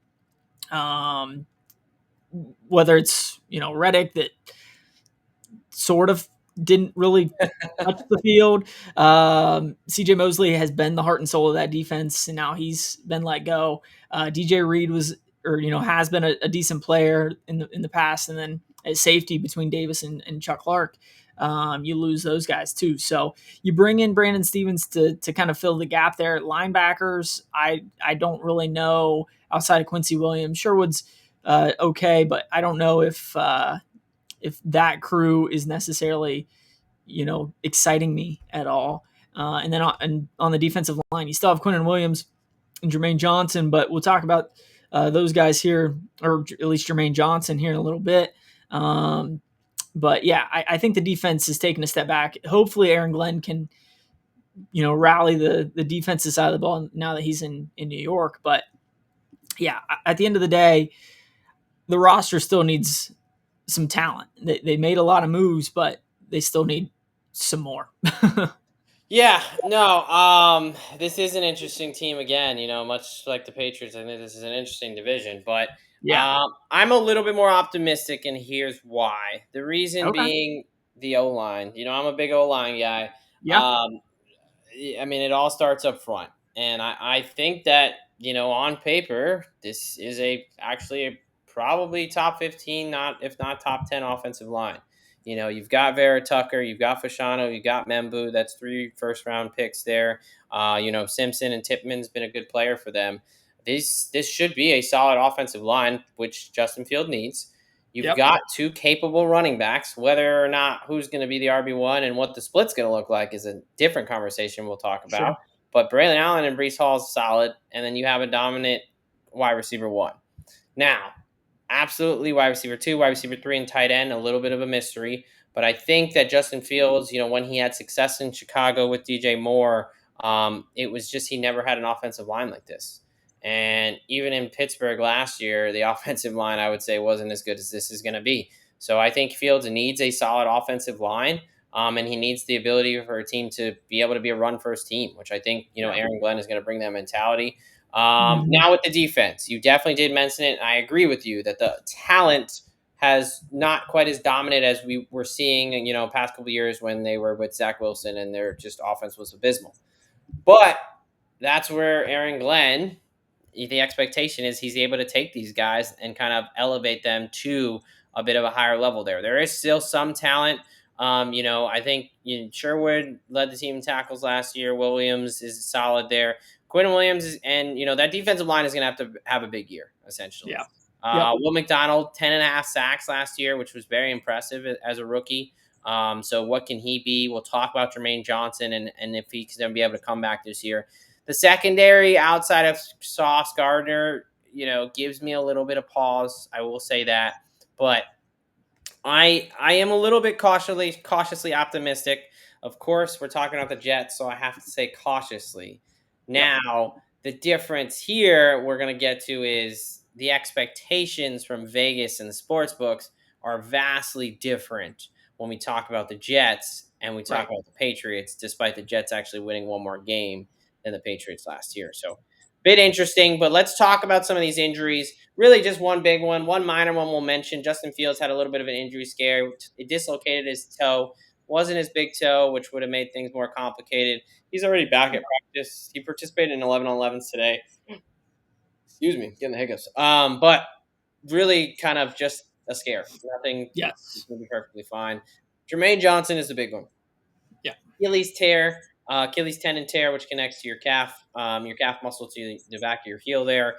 Whether it's, Reddick that sort of didn't really touch the field. CJ Mosley has been the heart and soul of that defense, and now he's been let go. DJ Reed has been a decent player in the past, and then at safety between Davis and Chuck Clark, you lose those guys too. So you bring in Brandon Stevens to kind of fill the gap there. Linebackers, I don't really know outside of Quincy Williams. Sherwood's okay, but I don't know if that crew is necessarily, exciting me at all. And then on the defensive line, you still have Quinnen Williams and Jermaine Johnson, but we'll talk about those guys here, or at least Jermaine Johnson here in a little bit. But yeah, I think the defense has taken a step back. Hopefully Aaron Glenn can, rally the defensive side of the ball now that he's in New York. But yeah, at the end of the day, the roster still needs some talent. They made a lot of moves, but they still need some more. Yeah, no, this is an interesting team again, much like the Patriots. I think this is an interesting division, but Yeah. I'm a little bit more optimistic, and here's why. The reason Okay. being the O-line. I'm a big O-line guy. Yeah. Um, I mean, it all starts up front, and I think that on paper, this is actually a probably top 15, not if not top 10 offensive line. You've got Vera Tucker, you've got Fashano, you've got Membu. That's 3 first-round picks there. Simpson and Tipman's been a good player for them. This should be a solid offensive line, which Justin Field needs. You've Yep. got 2 capable running backs. Whether or not who's going to be the RB1 and what the split's going to look like is a different conversation we'll talk about. Sure. But Braylon Allen and Breece Hall is solid, and then you have a dominant wide receiver 1. Now, absolutely wide receiver 2, wide receiver 3, and tight end, a little bit of a mystery. But I think that Justin Fields, when he had success in Chicago with DJ Moore, it was just he never had an offensive line like this. And even in Pittsburgh last year, the offensive line, I would say, wasn't as good as this is going to be. So I think Fields needs a solid offensive line, and he needs the ability for a team to be able to be a run-first team, which I think, Aaron Glenn is going to bring that mentality. Now with the defense, you definitely did mention it. And I agree with you that the talent has not quite as dominant as we were seeing, past couple of years when they were with Zach Wilson and their just offense was abysmal. But that's where Aaron Glenn, the expectation is he's able to take these guys and kind of elevate them to a bit of a higher level there. There is still some talent. I think Sherwood led the team in tackles last year. Williams is solid there. Quinn Williams and that defensive line is going to have a big year, essentially. Yeah. Yep. Will McDonald, 10.5 sacks last year, which was very impressive as a rookie. So what can he be? We'll talk about Jermaine Johnson and if he's going to be able to come back this year. The secondary outside of Sauce Gardner, gives me a little bit of pause. I will say that. But I am a little bit cautiously optimistic. Of course, we're talking about the Jets, so I have to say cautiously. Now, the difference here we're going to get to is the expectations from Vegas and the sports books are vastly different when we talk about the Jets and we talk about the Patriots, despite the Jets actually winning one more game than the Patriots last year. So, bit interesting, but let's talk about some of these injuries. Really just one big one. One minor one we'll mention. Justin Fields had a little bit of an injury scare. It dislocated his toe. Wasn't his big toe, which would have made things more complicated. He's already back at practice. He participated in 11-on-11s today. Excuse me, getting the hiccups. But really kind of just a scare. Nothing. Yes. It's going to be perfectly fine. Jermaine Johnson is the big one. Yeah. Achilles tear. Achilles tendon tear, which connects to your calf muscle to the back of your heel there.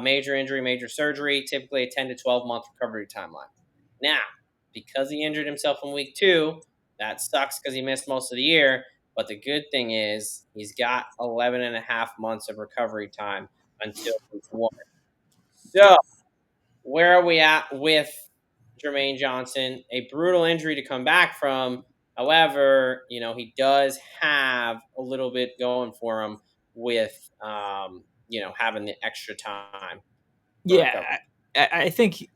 Major injury, major surgery, typically a 10 to 12 month recovery timeline. Now, because he injured himself in week 2, that sucks because he missed most of the year. But the good thing is he's got 11 and a half months of recovery time until week 1. So, where are we at with Jermaine Johnson? A brutal injury to come back from. However, he does have a little bit going for him with, having the extra time. Yeah, I think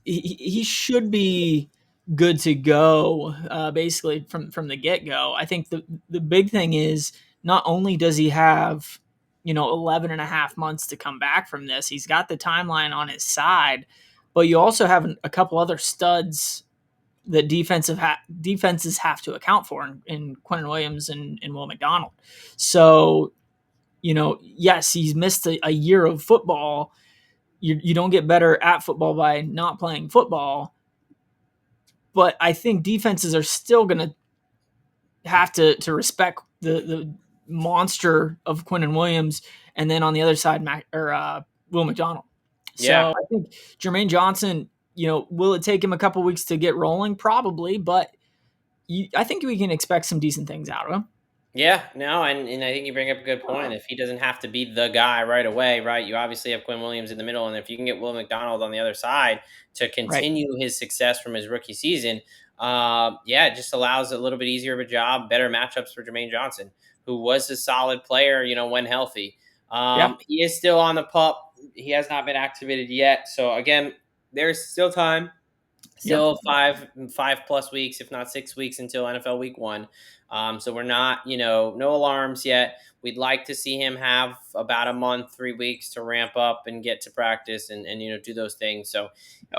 he should be good to go, basically from the get go. I think the big thing is not only does he have 11 and a half months to come back from this, he's got the timeline on his side, but you also have a couple other studs that defenses have to account for in Quentin Williams and Will McDonald. So, yes, he's missed a year of football. You don't get better at football by not playing football. But I think defenses are still going to have to respect the monster of Quentin Williams, and then on the other side, Will McDonald. Yeah. So I think Jermaine Johnson, will it take him a couple weeks to get rolling? Probably, but I think we can expect some decent things out of him. Yeah, no, and I think you bring up a good point. If he doesn't have to be the guy right away, right? You obviously have Quinn Williams in the middle, and if you can get Will McDonald on the other side to continue his success from his rookie season, it just allows a little bit easier of a job, better matchups for Jermaine Johnson, who was a solid player, when healthy. He is still on the pup. He has not been activated yet. So again, there's still time. Still 5+ weeks, if not 6 weeks, until NFL Week 1. So we're not, no alarms yet. We'd like to see him have about a month, 3 weeks to ramp up and get to practice and do those things. So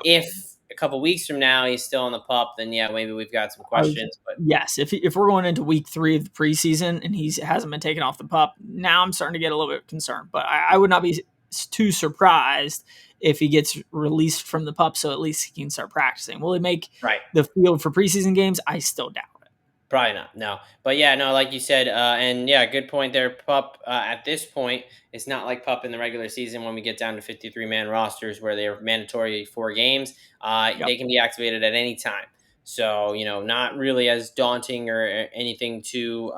if a couple weeks from now he's still on the pup, then yeah, maybe we've got some questions. But yes, if we're going into week 3 of the preseason and he hasn't been taken off the pup, now I'm starting to get a little bit concerned. But I would not be too surprised if he gets released from the pup, so at least he can start practicing. Will he make the field for preseason games? I still doubt it. Probably not, no. But yeah, no, like you said, and yeah, good point there. Pup, at this point, it's not like Pup in the regular season when we get down to 53-man rosters where they're mandatory 4 games. They can be activated at any time. So, not really as daunting or anything too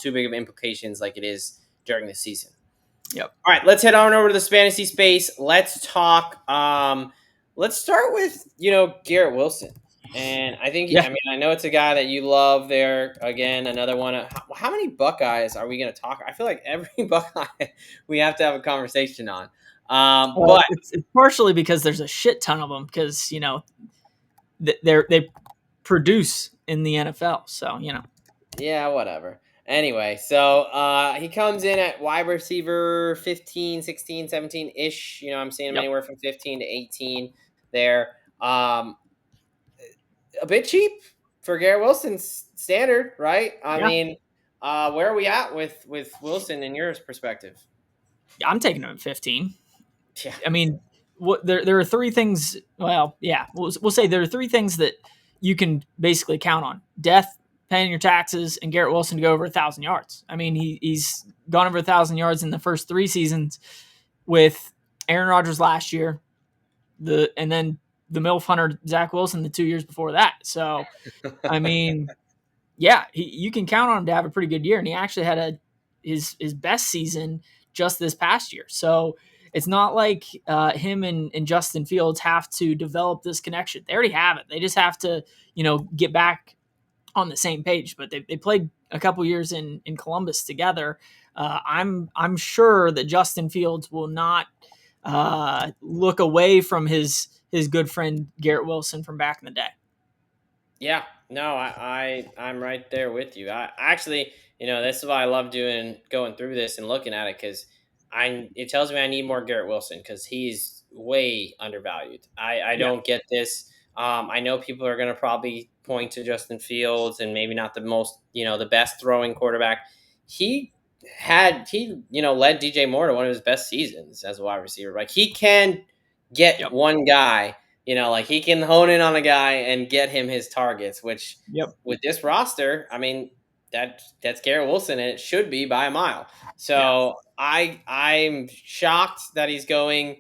big of implications like it is during the season. Yep. All right, let's head on over to the fantasy space. Let's talk. Let's start with, Garrett Wilson. And I think, I know it's a guy that you love there. Again, another one. How many Buckeyes are we going to talk? I feel like every Buckeye we have to have a conversation on. But it's partially because there's a shit ton of them because, they produce in the NFL. So, Yeah, whatever. Anyway, so he comes in at wide receiver 15, 16, 17-ish. I'm seeing him anywhere from 15 to 18 there. A bit cheap for Garrett Wilson's standard, right? I mean, where are we at with Wilson in your perspective? I'm taking him at 15. Yeah. I mean, there are 3 things. Well, yeah, we'll say there are 3 things that you can basically count on: death, paying your taxes, and Garrett Wilson to go over 1,000 yards. I mean, he's gone over 1,000 yards in the first 3 seasons with Aaron Rodgers last year, and then the MILF hunter Zach Wilson the 2 years before that. So, I mean, yeah, you can count on him to have a pretty good year, and he actually had his best season just this past year. So it's not like him and Justin Fields have to develop this connection. They already have it. They just have to, get back on the same page. But they played a couple years in Columbus together. I'm sure that Justin Fields will not look away from his good friend Garrett Wilson from back in the day. Yeah, no, I'm right there with you. I actually, this is why I love going through this and looking at it, because it tells me I need more Garrett Wilson because he's way undervalued. I don't get this. I know people are going to probably point to Justin Fields and maybe not the most, the best throwing quarterback. He led DJ Moore to one of his best seasons as a wide receiver. Like, he can get one guy. Like, he can hone in on a guy and get him his targets, which with this roster, I mean, that's Garrett Wilson, and it should be by a mile. So I'm shocked that he's going.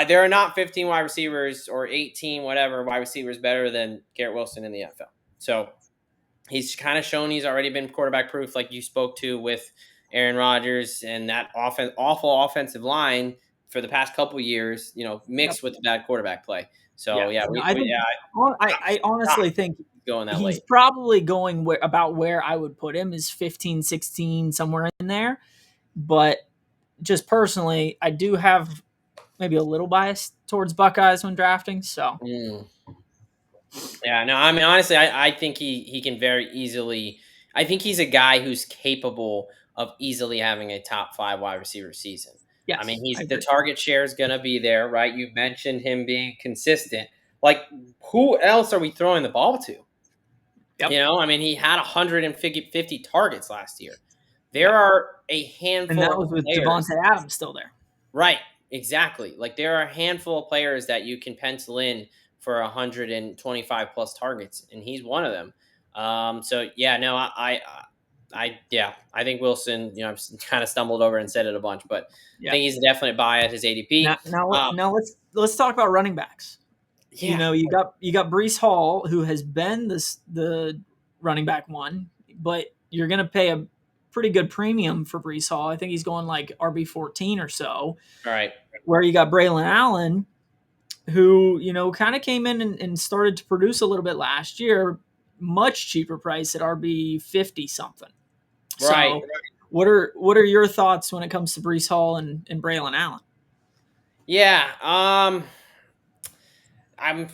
There are not 15 wide receivers or 18, whatever, wide receivers better than Garrett Wilson in the NFL. So he's kind of shown he's already been quarterback proof, like you spoke to with Aaron Rodgers and that awful offensive line for the past couple years, mixed with the bad quarterback play. So I honestly think he's probably going about where I would put him is 15, 16, somewhere in there. But just personally, I do have maybe a little bias towards Buckeyes when drafting. So yeah, no, I mean, honestly, I think he can very easily. I think he's a guy who's capable of easily having a top 5 wide receiver season. Yes, I mean, the target share is going to be there, right? You mentioned him being consistent. Like, who else are we throwing the ball to? Yep. I mean, he had 150 targets last year. There are a handful, and that was with Devontae Adams still there. Right, exactly. Like, there are a handful of players that you can pencil in for 125 plus targets, and he's one of them. So yeah, no, I think Wilson. I've kind of stumbled over and said it a bunch, but I think he's a definite buy at his ADP. Now let's talk about running backs. Yeah. You got Breece Hall, who has been the running back one, but you're going to pay a pretty good premium for Breece Hall. I think he's going like RB14 or so. All right. Where you got Braylon Allen, who, kind of came in and started to produce a little bit last year, much cheaper price at RB50 something. Right. So what are your thoughts when it comes to Breece Hall and Braylon Allen? Yeah. I'm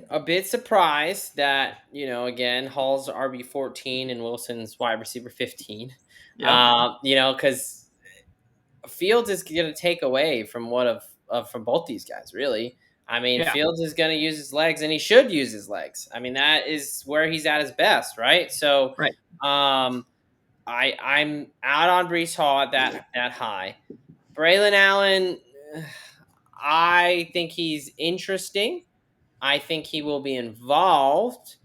a bit surprised that, again, Hall's RB14 and Wilson's wide receiver 15. Yep. Because Fields is going to take away from from both these guys, really. I mean, Yeah. Fields is going to use his legs, and he should use his legs. I mean, that is where he's at his best, right? So, Right. um, I'm out on Brees Hall at that high. Braylon Allen, I think he's interesting. I think he will be involved.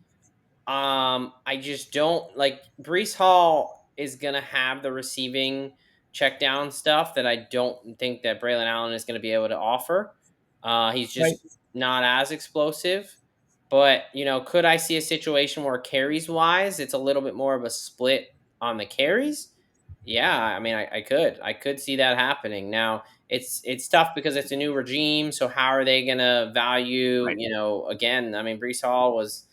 I just don't like Brees Hall is gonna have the receiving check down stuff that I don't think that Braylon Allen is gonna be able to offer. He's Right. just not as explosive. But could I see a situation where carries wise, it's a little bit more of a split on the carries? Yeah, I mean, I could see that happening. Now it's tough because it's a new regime. So how are they gonna value? Right. Again, I mean, Brees Hall was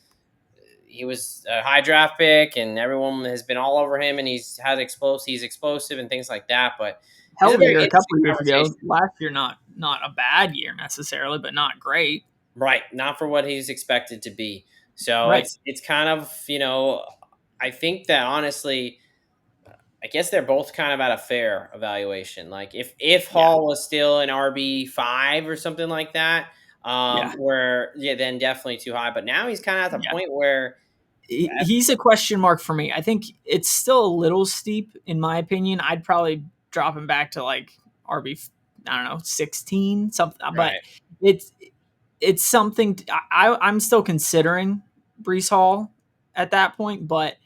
a high draft pick, and everyone has been all over him, and he's explosive and things like that. But it's a Hell very year a couple interesting of years ago. conversation, Last year, not a bad year necessarily, but not great. right? Not for what he's expected to be. So Right. it's kind of I think that honestly, I guess they're both kind of at a fair evaluation. Like if Yeah. Hall was still an RB5 or something like that, Yeah. where then definitely too high. But now he's kind of at the Yeah. point where He's a question mark for me. I think it's still a little steep in my opinion. I'd probably drop him back to like RB, I don't know, 16 something. But right. it's something I'm still considering Brees Hall at that point. But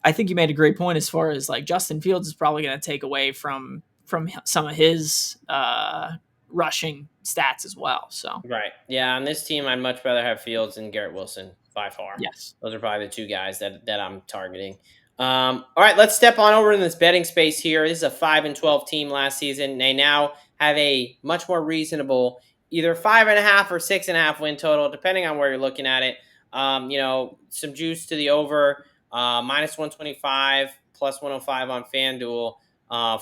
I think you made a great point as far as like Justin Fields is probably going to take away from some of his rushing stats as well. So Right. Yeah, on this team, I'd much rather have Fields and Garrett Wilson by far. yes, Those are probably the two guys that I'm targeting. All right, let's step on over in this betting space here. This is a 5-12 team last season. They now have a much more reasonable, either 5.5 or 6.5 win total, depending on where you're looking at it. Some juice to the over, minus 125, plus 105 on FanDuel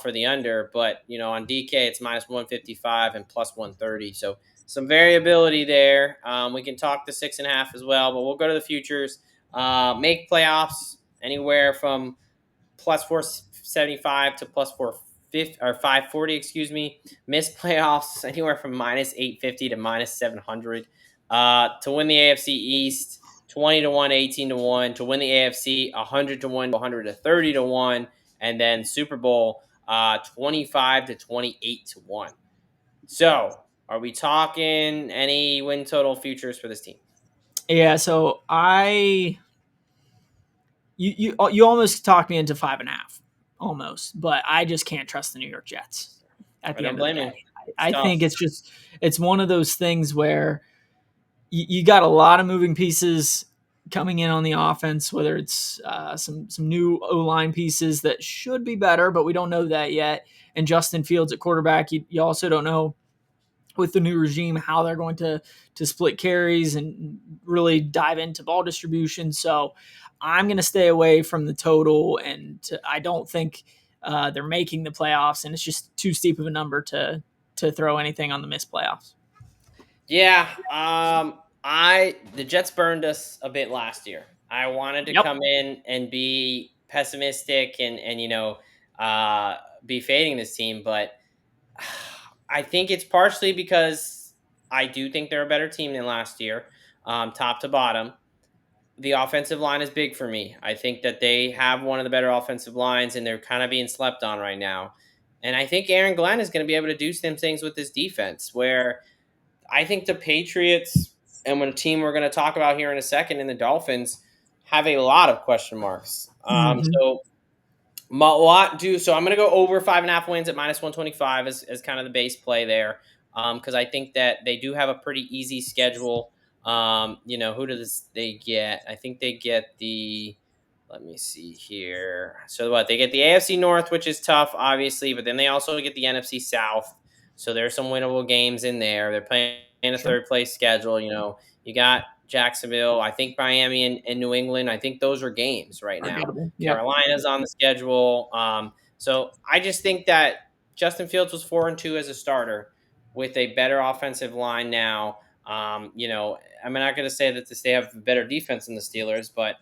for the under. But on DK, it's minus 155 and plus 130. So some variability there. We can talk the 6.5 as well, but we'll go to the futures. Make playoffs anywhere from plus 475 to plus 450 or 540, excuse me. Miss playoffs anywhere from minus 850 to minus 700. To win the AFC East, 20 to 1, 18 to 1. To win the AFC, 100 to 1, 100 to 30 to 1. And then Super Bowl, 25 to 28 to 1. So, are we talking any win total futures for this team? yeah. So you almost talked me into 5.5, almost, but I just can't trust the New York Jets at I the don't end of the blame you. day. It's I tough. think it's one of those things where you got a lot of moving pieces coming in on the offense, whether it's some new O line pieces that should be better, but we don't know that yet. And Justin Fields at quarterback, you also don't know with the new regime how they're going to split carries and really dive into ball distribution. So I'm going to stay away from the total, and I don't think they're making the playoffs, and it's just too steep of a number to throw anything on the missed playoffs. Yeah. The Jets burned us a bit last year. I wanted to Yep. come in and be pessimistic and be fading this team, but I think it's partially because I do think they're a better team than last year, top to bottom. The offensive line is big for me. I think that they have one of the better offensive lines, and they're kind of being slept on right now. And I think Aaron Glenn is going to be able to do some things with this defense where I think the Patriots and when a team we're going to talk about here in a second in the Dolphins have a lot of question marks. Mm-hmm. So I'm going to go over 5.5 wins at minus 125 as kind of the base play there. Because I think that they do have a pretty easy schedule. Who does they get? I think they get let me see here. So what? They get the AFC North, which is tough, obviously, but then they also get the NFC South. So there's some winnable games in there. They're playing a Sure. third place schedule. You got Jacksonville, I think Miami and New England. I think those are games right Are now. gettable. Yep. Carolina's on the schedule. So I just think that Justin Fields was 4-2 as a starter with a better offensive line now. I'm not going to say that they have better defense than the Steelers, but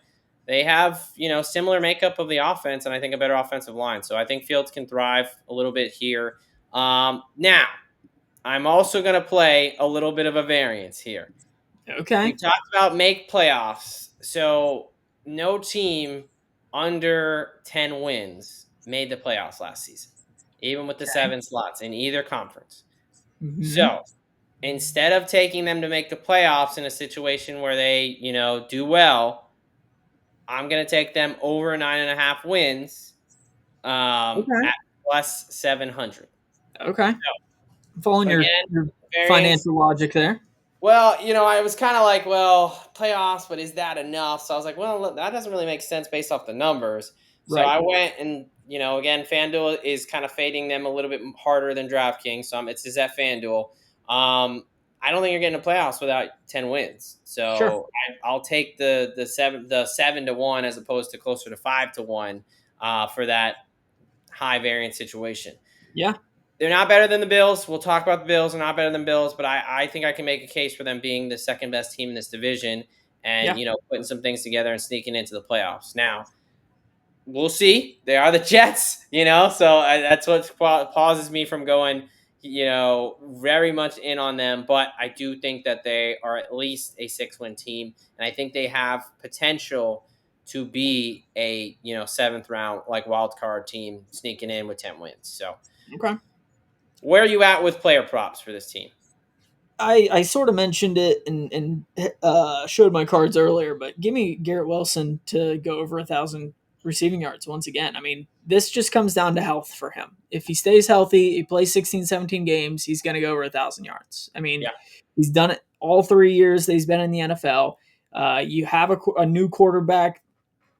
they have, similar makeup of the offense, and I think a better offensive line. So I think Fields can thrive a little bit here. Now, I'm also going to play a little bit of a variance here. Okay. We talked about make playoffs. So no team under 10 wins made the playoffs last season, even with the 7 slots in either conference. Mm-hmm. So instead of taking them to make the playoffs in a situation where they, do well, I'm going to take them over 9.5 wins at plus 700. Okay. Following your variance. financial logic there. Well, I was kind of like, well, playoffs, but is that enough? So I was like, well, look, that doesn't really make sense based off the numbers. So Right. I went and, again, FanDuel is kind of fading them a little bit harder than DraftKings. So it's at FanDuel. I don't think you're getting the playoffs without 10 wins. So sure. I'll take the 7-1 as opposed to closer to 5-1 for that high variance situation. Yeah. They're not better than the Bills. We'll talk about the Bills. They're not better than Bills, but I think I can make a case for them being the second best team in this division and, putting some things together and sneaking into the playoffs. Now, we'll see. They are the Jets, so that's what pauses me from going, very much in on them. But I do think that they are at least a 6-win team, and I think they have potential to be a, 7th round, like wild card team sneaking in with 10 wins. So, okay. Where are you at with player props for this team? I sort of mentioned it and showed my cards earlier, but give me Garrett Wilson to go over 1,000 receiving yards once again. I mean, this just comes down to health for him. If he stays healthy, he plays 16, 17 games, he's going to go over 1,000 yards. I mean, he's done it all 3 years that he's been in the NFL. You have a new quarterback,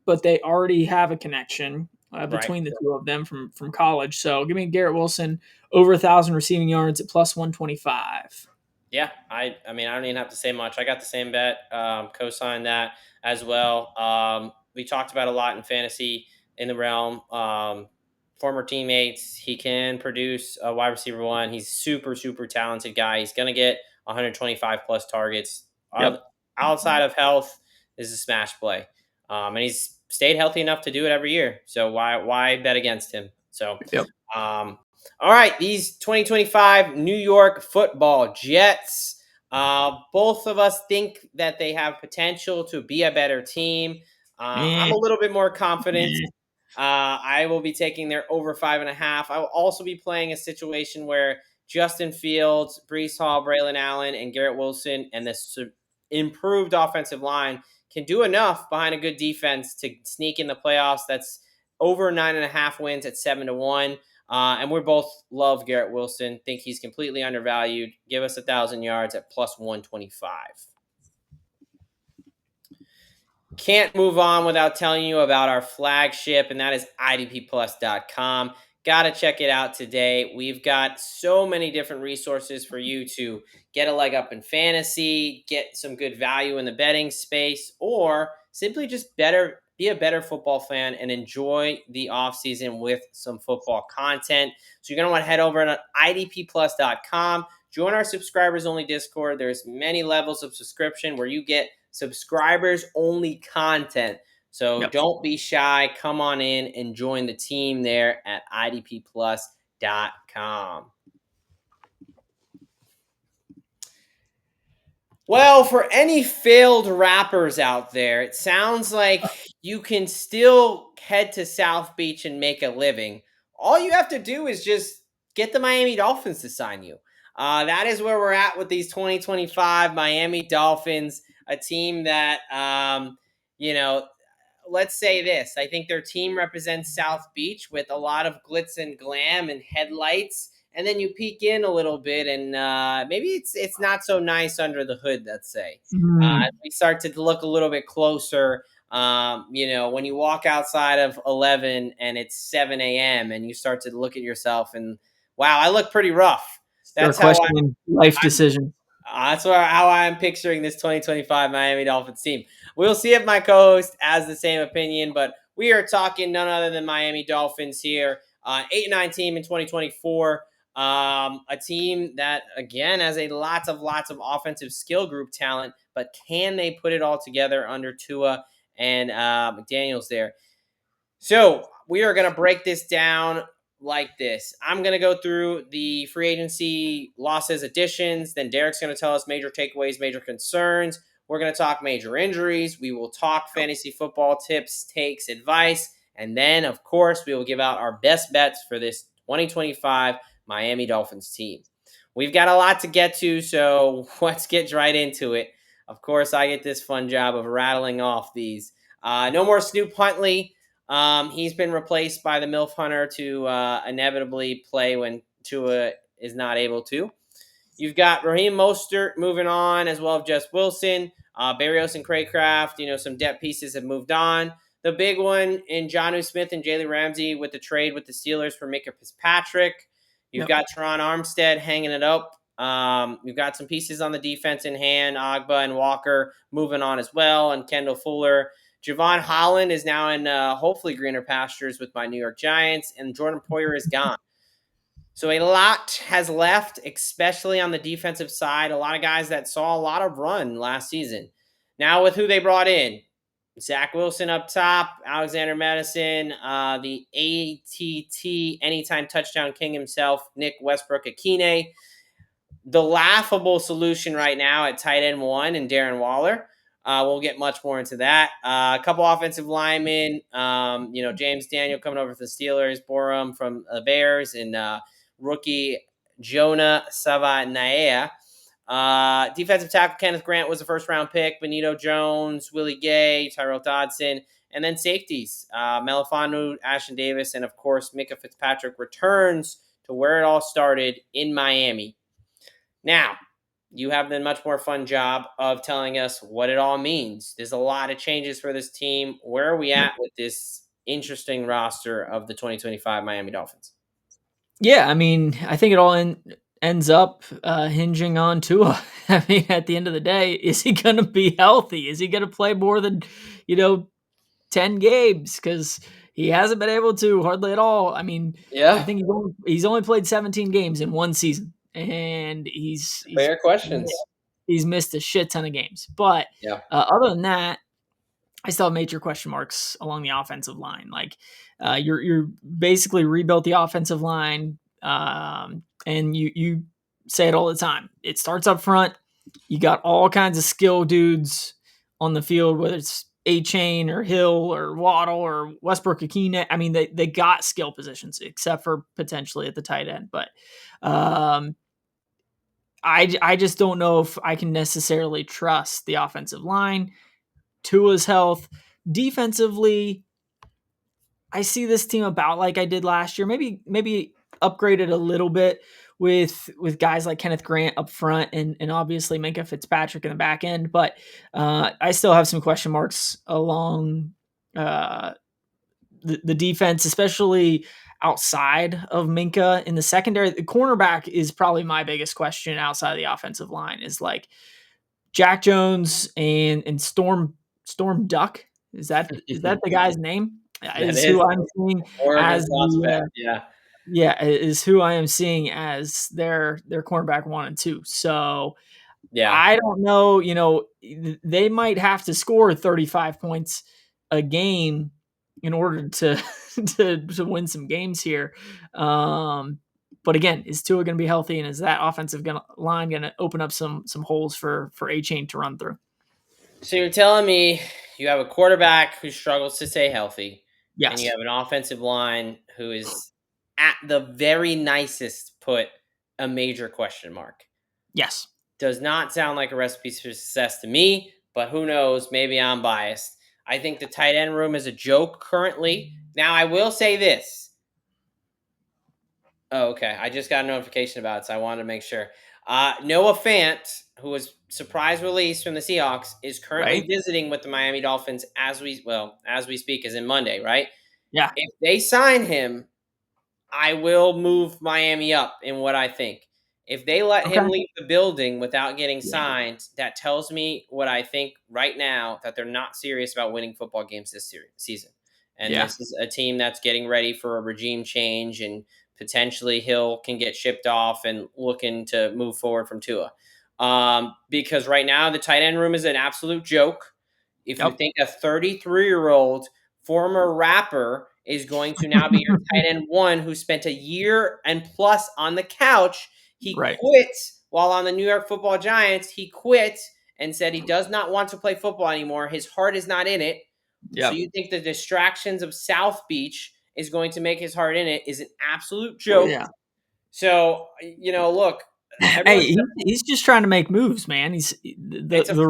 but they already have a connection between the two of them from college. So give me Garrett Wilson over 1,000 receiving yards at plus 125. Yeah, I mean, I don't even have to say much. I got the same bet, co-signed that as well. We talked about a lot in fantasy in the realm. Former teammates, he can produce a wide receiver one. He's super, super talented guy. He's going to get 125 plus targets. Yep. Outside of health is a smash play. And he's stayed healthy enough to do it every year. So why bet against him? So, yep. All right, these 2025 New York Football Jets. Both of us think that they have potential to be a better team. I'm a little bit more confident. I will be taking their over 5.5. I will also be playing a situation where Justin Fields, Breece Hall, Braylon Allen, and Garrett Wilson, and this improved offensive line can do enough behind a good defense to sneak in the playoffs. That's over 9.5 wins at 7-1. And we both love Garrett Wilson. Think he's completely undervalued. Give us 1,000 yards at plus 125. Can't move on without telling you about our flagship, and that is idpplus.com. Got to check it out today. We've got so many different resources for you to get a leg up in fantasy, get some good value in the betting space, or simply just be a better football fan and enjoy the offseason with some football content. So you're going to want to head over to idpplus.com. Join our subscribers only Discord. There's many levels of subscription where you get subscribers only content. So don't be shy. Come on in and join the team there at idpplus.com. Well, for any failed rappers out there, it sounds like you can still head to South Beach and make a living. All you have to do is just get the Miami Dolphins to sign you. That is where we're at with these 2025 Miami Dolphins, a team that, let's say this. I think their team represents South Beach with a lot of glitz and glam and headlights. And then you peek in a little bit, and maybe it's not so nice under the hood. Let's say as we start to look a little bit closer. When you walk outside of 11 and it's 7 a.m. and you start to look at yourself and wow, I look pretty rough. That's how life decision. That's how I'm picturing this 2025 Miami Dolphins team. We'll see if my co-host has the same opinion, but we are talking none other than Miami Dolphins here. 8-9 team in 2024. A team that, again, has lots of offensive skill group talent, but can they put it all together under Tua and McDaniels there? So we are going to break this down like this. I'm going to go through the free agency losses, additions. Then Derek's going to tell us major takeaways, major concerns. We're going to talk major injuries. We will talk fantasy football tips, takes, advice. And then, of course, we will give out our best bets for this 2025 Miami Dolphins team. We've got a lot to get to, so let's get right into it. Of course, I get this fun job of rattling off these. No more Snoop Huntley. He's been replaced by the MILF Hunter to inevitably play when Tua is not able to. You've got Raheem Mostert moving on, as well as Jess Wilson, Barrios and Craycraft. Some depth pieces have moved on. The big one in Jonnu Smith and Jalen Ramsey with the trade with the Steelers for Micah Fitzpatrick. You've got Teron Armstead hanging it up. You've got some pieces on the defense in hand, Agba and Walker moving on as well, and Kendall Fuller. Javon Holland is now in hopefully greener pastures with my New York Giants, and Jordan Poyer is gone. So a lot has left, especially on the defensive side. A lot of guys that saw a lot of run last season. Now with who they brought in, Zach Wilson up top, Alexander Madison, the ATT anytime touchdown king himself, Nick Westbrook-Akine. The laughable solution right now at tight end 1 and Darren Waller. We'll get much more into that. A couple offensive linemen, James Daniel coming over from the Steelers, Borum from the Bears, and rookie Jonah Savanaia. Defensive tackle Kenneth Grant was a first-round pick. Benito Jones, Willie Gay, Tyrell Dodson. And then safeties, Melifanu, Ashton Davis, and, of course, Micah Fitzpatrick returns to where it all started in Miami. Now, you have the much more fun job of telling us what it all means. There's a lot of changes for this team. Where are we at with this interesting roster of the 2025 Miami Dolphins? Yeah, I mean, I think it all ends up hinging on Tua. I mean, at the end of the day, is he going to be healthy? Is he going to play more than, 10 games? Because he hasn't been able to hardly at all. I mean, I think he's only played 17 games in one season, and he's fair questions. He's missed a shit ton of games. But other than that, I still have major question marks along the offensive line. Like you're basically rebuilt the offensive line, and you say it all the time. It starts up front. You got all kinds of skill dudes on the field, whether it's A-Chain or Hill or Waddle or Westbrook-Akine. I mean, they got skill positions except for potentially at the tight end. But I just don't know if I can necessarily trust the offensive line. Tua's health. Defensively, I see this team about like I did last year. Maybe upgraded a little bit with guys like Kenneth Grant up front and obviously Micah Fitzpatrick in the back end. But I still have some question marks along the defense, especially outside of Minka in the secondary. The cornerback is probably my biggest question outside of the offensive line. Is like Jack Jones and Storm Duck. Is that the guy's name? Is who I'm seeing as is who I am seeing as their cornerback 1 and 2. So I don't know. They might have to score 35 points a game in order to win some games here. But again, is Tua going to be healthy, and is that offensive line going to open up some holes for A-Chain to run through? So you're telling me you have a quarterback who struggles to stay healthy, yes, and you have an offensive line who is at the very nicest put a major question mark. Yes. Does not sound like a recipe for success to me, but who knows? Maybe I'm biased. I think the tight end room is a joke currently. Now, I will say this. Oh, okay. I just got a notification about it, so I wanted to make sure. Noah Fant, who was surprise release from the Seahawks, is currently visiting with the Miami Dolphins as we speak, as in Monday, right? Yeah. If they sign him, I will move Miami up in what I think. If they let him leave the building without getting signed, that tells me what I think right now, that they're not serious about winning football games this season. And this is a team that's getting ready for a regime change and potentially Hill can get shipped off and looking to move forward from Tua. Because right now the tight end room is an absolute joke. If you think a 33-year-old former rapper is going to now be your tight end one who spent a year and plus on the couch, he quit while on the New York Football Giants. He quit and said he does not want to play football anymore. His heart is not in it. So you think the distractions of South Beach is going to make his heart in it is an absolute joke. Yeah. So, look. Hey, he's just trying to make moves, man. He's the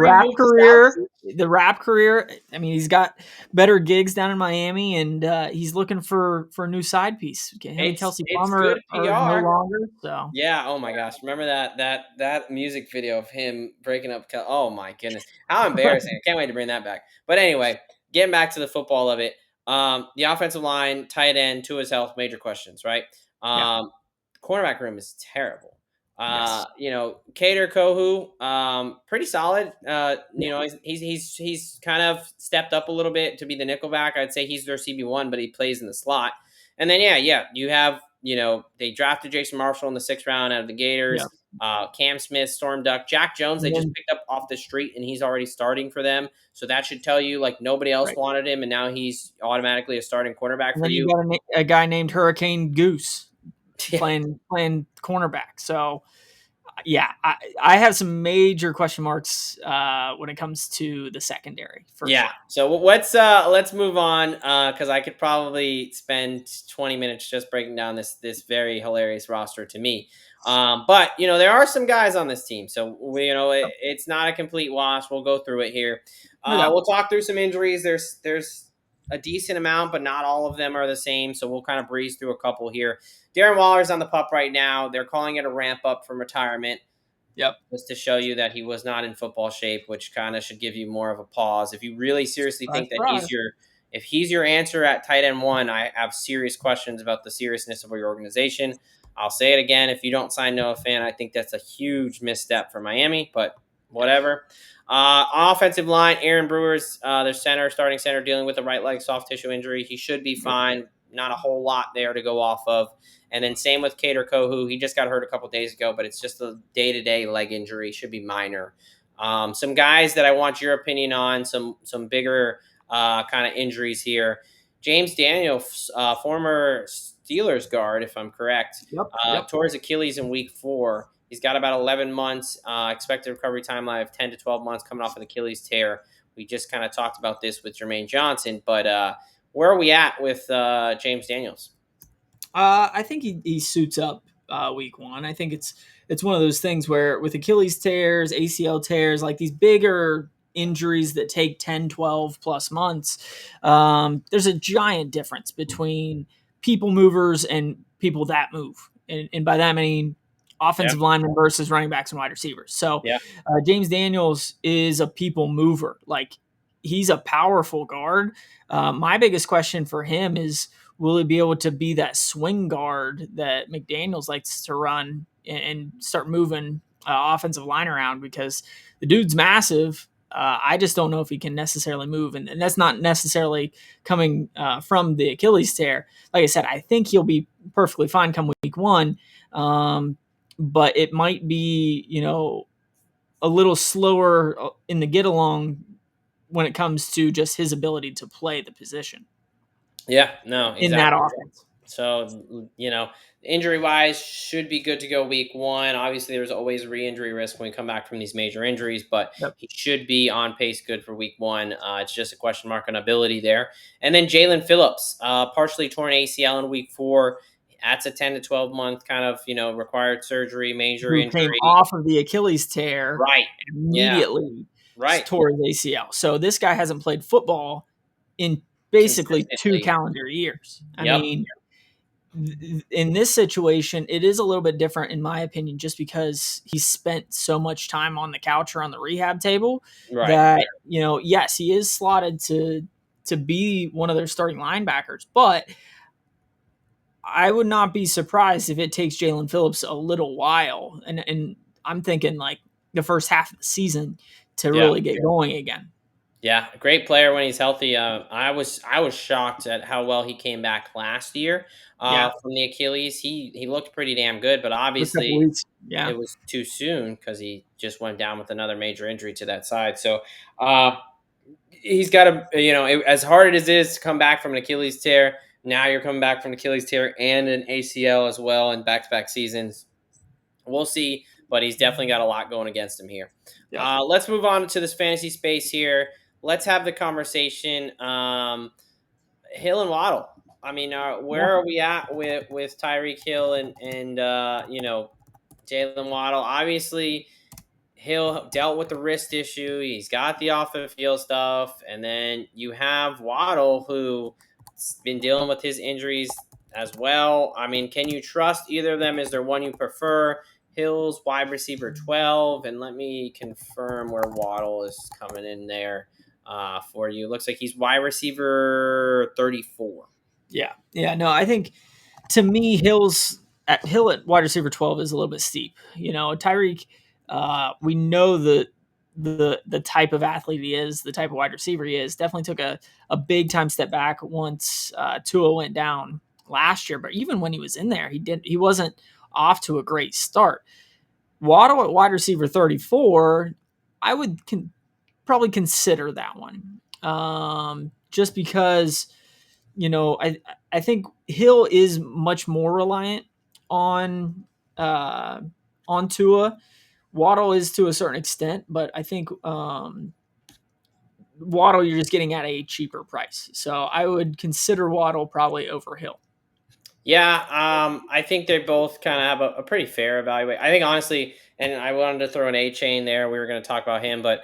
rap career. I mean, he's got better gigs down in Miami, and he's looking for a new side piece. Him and Kelsey Palmer are no longer. So yeah. Oh my gosh, remember that music video of him breaking up? Oh my goodness, how embarrassing! I can't wait to bring that back. But anyway, getting back to the football of it. The offensive line, tight end, Tua's health, major questions, right? Cornerback room is terrible. Cater Kohu, pretty solid. He's kind of stepped up a little bit to be the nickelback. I'd say he's their CB1, but he plays in the slot. And then you have they drafted Jason Marshall in the 6th round out of the Gators. Cam Smith, Storm Duck, Jack Jones. They just picked up off the street, and he's already starting for them. So that should tell you nobody else wanted him, and now he's automatically a starting cornerback for you. You got a guy named Hurricane Goose playing cornerback. So. Yeah, I have some major question marks when it comes to the secondary. Sure. So let's move on because I could probably spend 20 minutes just breaking down this very hilarious roster to me. But there are some guys on this team, so it's not a complete wash. We'll go through it here. We'll talk through some injuries. There's a decent amount, but not all of them are the same. So we'll kind of breeze through a couple here. Darren Waller's on the PUP right now. They're calling it a ramp up from retirement. Just to show you that he was not in football shape, which kind of should give you more of a pause. If you really seriously think that he's your answer at tight end 1, I have serious questions about the seriousness of your organization. I'll say it again. If you don't sign Noah Fant, I think that's a huge misstep for Miami, but whatever. Offensive line, Aaron Brewer's their starting center, dealing with a right leg soft tissue injury. He should be fine. Not a whole lot there to go off of. And then same with Cater Kohu. He just got hurt a couple days ago, but it's just a day-to-day leg injury. Should be minor. Some guys that I want your opinion on, some bigger kind of injuries here. James Daniels, former Steelers guard, if I'm correct, tore his Achilles in week 4. He's got about 11 months, expected recovery timeline of 10 to 12 months coming off an Achilles tear. We just kind of talked about this with Jermaine Johnson, but where are we at with James Daniels? I think he suits up week 1. I think it's one of those things where with Achilles tears, ACL tears, like these bigger injuries that take 10, 12 plus months, there's a giant difference between people movers and people that move. And by that I mean offensive linemen versus running backs and wide receivers. So James Daniels is a people mover. Like he's a powerful guard. My biggest question for him is, will he be able to be that swing guard that McDaniels likes to run and start moving offensive line around? Because the dude's massive. I just don't know if he can necessarily move. And that's not necessarily coming from the Achilles tear. Like I said, I think he'll be perfectly fine come week 1. But it might be, a little slower in the get along when it comes to just his ability to play the position. Yeah, no, exactly. In that offense. So, injury-wise, should be good to go week 1. Obviously, there's always re-injury risk when we come back from these major injuries, but he should be on pace good for week 1. It's just a question mark on ability there. And then Jalen Phillips, partially torn ACL in week 4. That's a 10 to 12 month kind of, required surgery, major injury. Came off of the Achilles tear. Right. Immediately. Right. Tore his ACL. So this guy hasn't played football in basically 2 calendar years. I mean, in this situation, it is a little bit different, in my opinion, just because he spent so much time on the couch or on the rehab table that, yes, he is slotted to be one of their starting linebackers, but I would not be surprised if it takes Jalen Phillips a little while. And I'm thinking like the first half of the season to really get going again. Yeah, great player when he's healthy. I was shocked at how well he came back last year Yeah, from the Achilles. He looked pretty damn good, but for a couple obviously weeks. Yeah, it was too soon because he just went down with another major injury to that side. So uh, he's got to, as hard as it is to come back from an Achilles tear. Now you're coming back from an Achilles tear and an ACL as well in back-to-back seasons. We'll see, but he's definitely got a lot going against him here. yep. Let's move on to this fantasy space here. Let's have the conversation. Hill and Waddle. I mean, Yeah. where are we at with Tyreek Hill and Jalen Waddle? Obviously, Hill dealt with the wrist issue. He's got the off the field stuff, and then you have Waddle who's been dealing with his injuries as well. I mean, can you trust either of them? Is there one you prefer? Hill's wide receiver 12, and let me confirm where Waddle is coming in there for you. Looks like he's wide receiver 34. Yeah. No, I think to me, Hill at wide receiver 12 is a little bit steep. Tyreek, we know the type of athlete he is, the type of wide receiver he is. Definitely took a big time step back once Tua went down last year. But even when he was in there, he wasn't off to a great start. Waddle at wide receiver 34, I would probably consider that one. Just because I think Hill is much more reliant on uh, on Tua. Waddle is to a certain extent, but I think Waddle you're just getting at a cheaper price. So I would consider Waddle probably over Hill. Yeah, I think they both kind of have a pretty fair evaluation. I think honestly, and I wanted to throw an A chain there. We were going to talk about him, but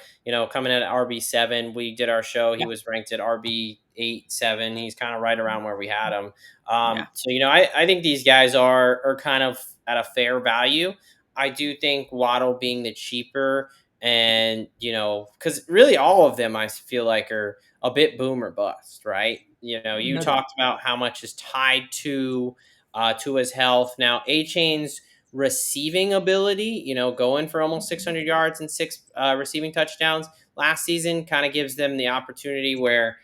coming in at RB7, we did our show. He Yeah, was ranked at RB 8, 7. He's kind of right around where we had him. yeah, So I think these guys are kind of at a fair value. I do think Waddle being the cheaper, and because really all of them I feel like are a bit boom or bust, right? You no doubt. talked about how much is tied to his health. Now, A Chain's receiving ability, going for almost 600 yards and six receiving touchdowns last season, kind of gives them the opportunity where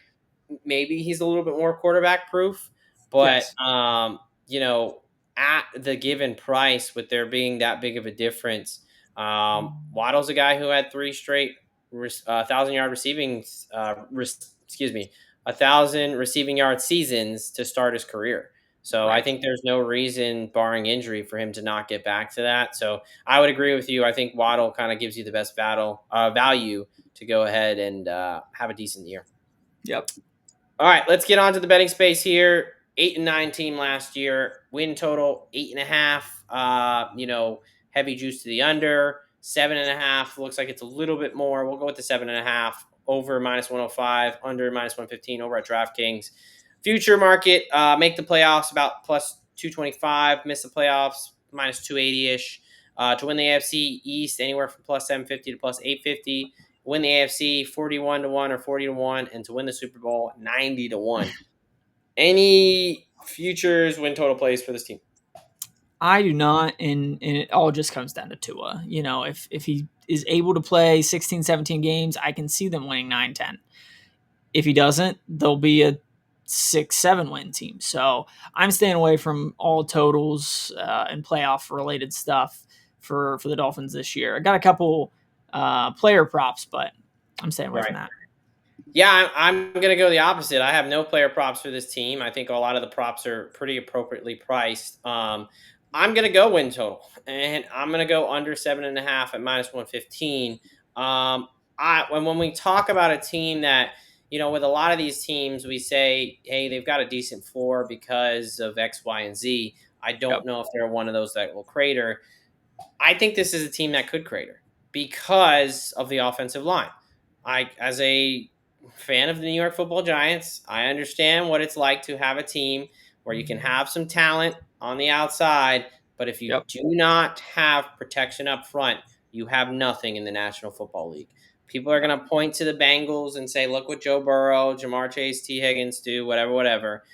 maybe he's a little bit more quarterback proof, but Yes, at the given price, with there being that big of a difference, Waddle's a guy who had three straight 1,000 yard receiving, excuse me, 1,000 receiving yard seasons to start his career. So I right. think there's no reason, barring injury, for him to not get back to that. So I would agree with you. I think Waddle kind of gives you the best value to go ahead and have a decent year. Yep. All right, let's get on to the betting space here. 8-9 team last year. Win total 8.5. Heavy juice to the under. 7.5. Looks like it's a little bit more. We'll go with the 7.5. Over -105. Under -115 over at DraftKings. Future market, make the playoffs about +225. Miss the playoffs -280-ish. To win the AFC East, anywhere from +750 to +850. Win the AFC 41-1 or 40-1, and to win the Super Bowl 90-1. Any futures win total plays for this team? I do not, and it all just comes down to Tua. If he is able to play 16, 17 games, I can see them winning 9, 10. If he doesn't, they'll be a 6, 7 win team. So I'm staying away from all totals and playoff related stuff for the Dolphins this year. I got a couple player props, but I'm staying away from Right. that. Yeah, I'm going to go the opposite. I have no player props for this team. I think a lot of the props are pretty appropriately priced. I'm going to go win total, and I'm going to go under 7.5 at -115. When we talk about a team that, with a lot of these teams, we say, hey, they've got a decent floor because of X, Y, and Z. I Yep. don't know if they're one of those that will crater. I think this is a team that could crater because of the offensive line. As a fan of the New York Football Giants, I understand what it's like to have a team where you can have some talent on the outside, but if you Yep. do not have protection up front, you have nothing in the National Football League. People are going to point to the Bengals and say, look what Joe Burrow, Jamar Chase, T. Higgins do, whatever, whatever.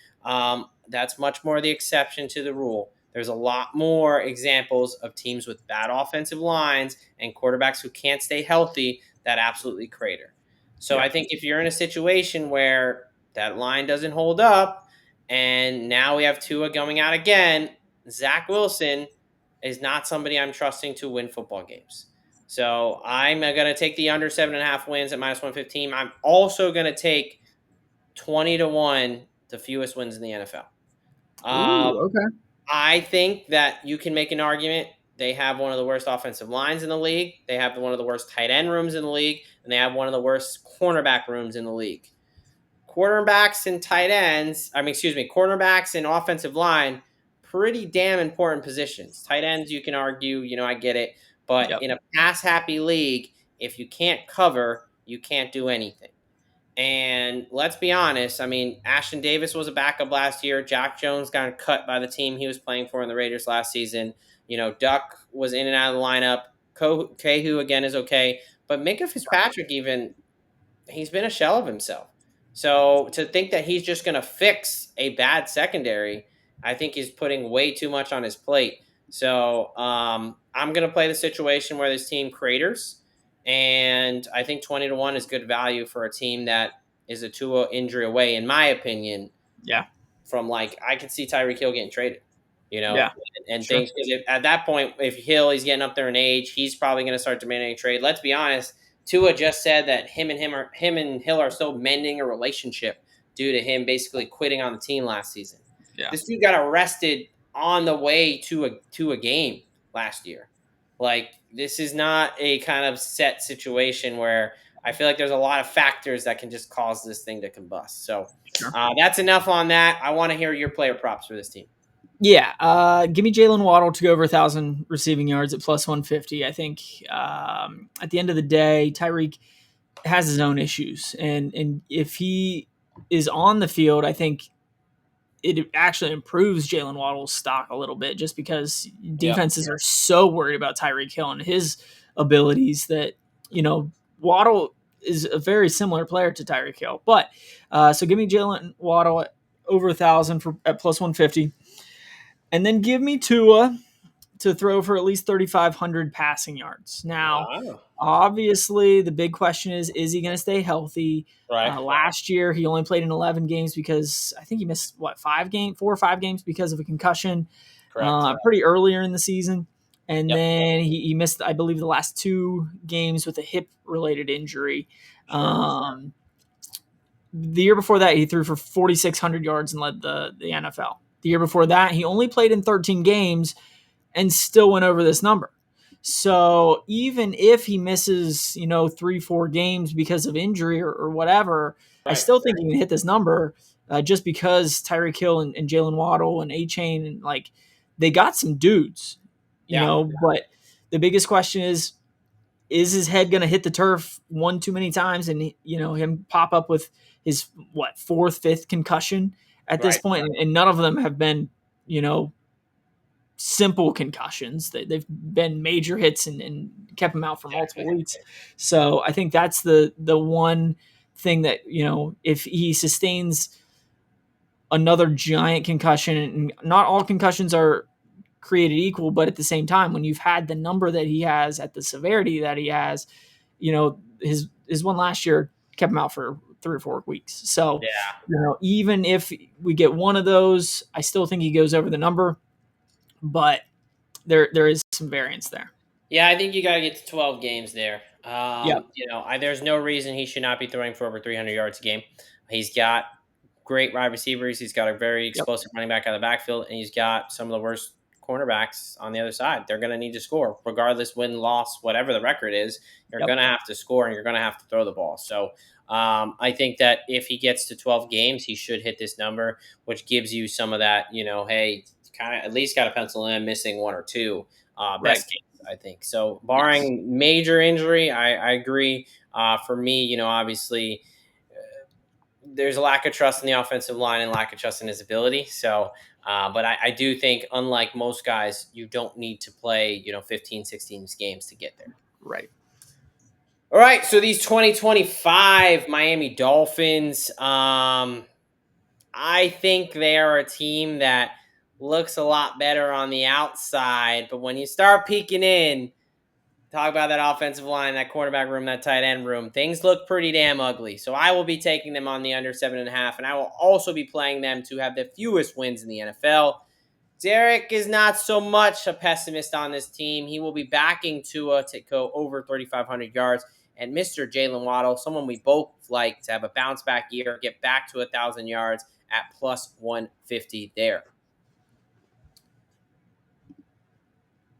That's much more the exception to the rule. There's a lot more examples of teams with bad offensive lines and quarterbacks who can't stay healthy that absolutely crater. So I think if you're in a situation where that line doesn't hold up, and now we have Tua going out again, Zach Wilson is not somebody I'm trusting to win football games. So I'm going to take the under 7.5 wins at -115. I'm also going to take 20-1, the fewest wins in the NFL. Ooh, okay. I think that you can make an argument. They have one of the worst offensive lines in the league. They have one of the worst tight end rooms in the league, and they have one of the worst cornerback rooms in the league. Quarterbacks and tight ends, cornerbacks and offensive line, pretty damn important positions. Tight ends, you can argue, I get it. But in a pass happy league, if you can't cover, you can't do anything. And let's be honest, Ashton Davis was a backup last year. Jack Jones got cut by the team he was playing for in the Raiders last season. Duck was in and out of the lineup. Cahu, again, is okay. But Minka Fitzpatrick, even, he's been a shell of himself. So to think that he's just going to fix a bad secondary, I think he's putting way too much on his plate. So I'm going to play the situation where this team craters. And I think 20-1 is good value for a team that is a Tua injury away, in my opinion. Yeah. From I could see Tyreek Hill getting traded, Yeah. and things. Because at that point, if he's getting up there in age, he's probably going to start demanding a trade. Let's be honest. Tua just said that him and Hill are still mending a relationship due to him basically quitting on the team last season. Yeah. This dude got arrested on the way to a game last year. This is not a kind of set situation where I feel like there's a lot of factors that can just cause this thing to combust. So that's enough on that. I want to hear your player props for this team. Yeah, give me Jalen Waddle to go over 1,000 receiving yards at +150. I think at the end of the day, Tyreek has his own issues, and if he is on the field, I think it actually improves Jalen Waddle's stock a little bit, just because defenses are so worried about Tyreek Hill and his abilities that Waddle is a very similar player to Tyreek Hill. But so give me Jalen Waddle at over 1,000 at +150. And then give me Tua to throw for at least 3,500 passing yards. Now, obviously, the big question is he going to stay healthy? Right. Last year, he only played in 11 games because I think he missed, 4 or 5 games because of a concussion pretty earlier in the season. And then he missed, I believe, the last 2 games with a hip-related injury. The year before that, he threw for 4,600 yards and led the NFL. The year before that, he only played in 13 games and still went over this number. So even if he misses, 3-4 games because of injury or whatever, I still think he can hit this number just because Tyreek Hill and Jalen Waddle and A-Chain, and they got some dudes, but the biggest question is his head going to hit the turf one too many times and, him pop up with his 4th, 5th concussion at this point, and none of them have been, simple concussions. They've been major hits and kept him out for multiple weeks. So I think that's the one thing that, if he sustains another giant concussion, and not all concussions are created equal, but at the same time, when you've had the number that he has at the severity that he has, his one last year kept him out for 3 or 4 weeks. So, even if we get one of those, I still think he goes over the number, but there is some variance there. Yeah, I think you got to get to 12 games there. There's no reason he should not be throwing for over 300 yards a game. He's got great wide receivers. He's got a very explosive running back out of the backfield, and he's got some of the worst cornerbacks on the other side. They're going to need to score, regardless, win, loss, whatever the record is. You're going to have to score, and you're going to have to throw the ball. So I think that if he gets to 12 games, he should hit this number, which gives you some of that, hey, kind of at least got to pencil in missing 1 or 2 best games, I think. So barring major injury, I agree. For me, obviously, there's a lack of trust in the offensive line and lack of trust in his ability. So, but I do think, unlike most guys, you don't need to play, 15, 16 games to get there. Right. All right. So these 2025 Miami Dolphins, I think they are a team that looks a lot better on the outside, but when you start peeking in, talk about that offensive line, that cornerback room, that tight end room. Things look pretty damn ugly. So I will be taking them on the under 7.5, and I will also be playing them to have the fewest wins in the NFL. Derek is not so much a pessimist on this team. He will be backing Tua to go over 3,500 yards. And Mr. Jalen Waddle, someone we both like to have a bounce back year, get back to 1,000 yards at plus 150 there.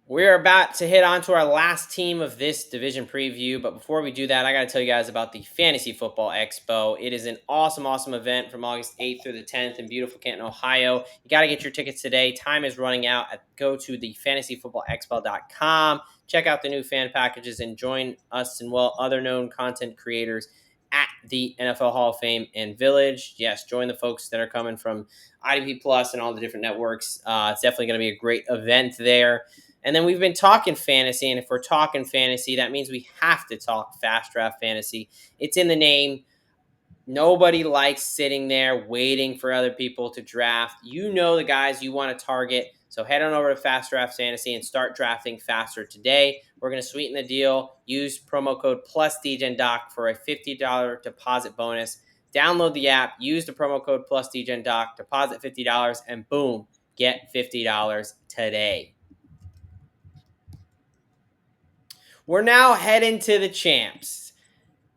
We're about to hit on to our last team of this division preview, but before we do that, I got to tell you guys about the Fantasy Football Expo. It is an awesome, awesome event from August 8th through the 10th in beautiful Canton, Ohio. You got to get your tickets today. Time is running out. Go to the fantasyfootballexpo.com. Check out the new fan packages and join us and, well, other known content creators at the NFL Hall of Fame and Village. Yes, join the folks that are coming from IDP Plus and all the different networks. It's definitely going to be a great event there. And then we've been talking fantasy, and if we're talking fantasy, that means we have to talk fast draft fantasy. It's in the name. Nobody likes sitting there waiting for other people to draft. You know the guys you want to target. So head on over to Fast Draft Fantasy and start drafting faster today. We're going to sweeten the deal. Use promo code plus Degen Doc for a $50 deposit bonus. Download the app, use the promo code plus Degen Doc, deposit $50, and boom, get $50 today. We're now heading to the champs,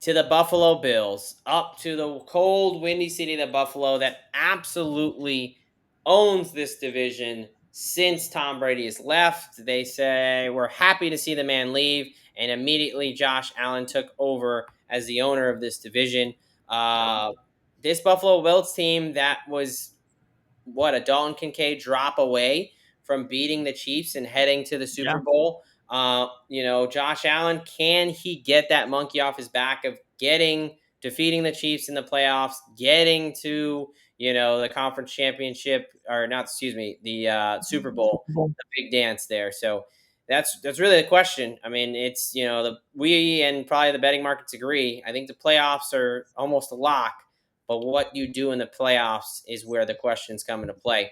to the Buffalo Bills, up to the cold, windy city of Buffalo that absolutely owns this division since Tom Brady has left. They say, we're happy to see the man leave, and immediately Josh Allen took over as the owner of this division. This Buffalo Bills team that was, a Dalton Kincaid drop away from beating the Chiefs and heading to the Super Bowl. Josh Allen, can he get that monkey off his back of defeating the Chiefs in the playoffs, getting to, the conference championship, or not, the Super Bowl, the big dance there. So that's really the question. I mean, it's, we and probably the betting markets agree. I think the playoffs are almost a lock, but what you do in the playoffs is where the questions come into play.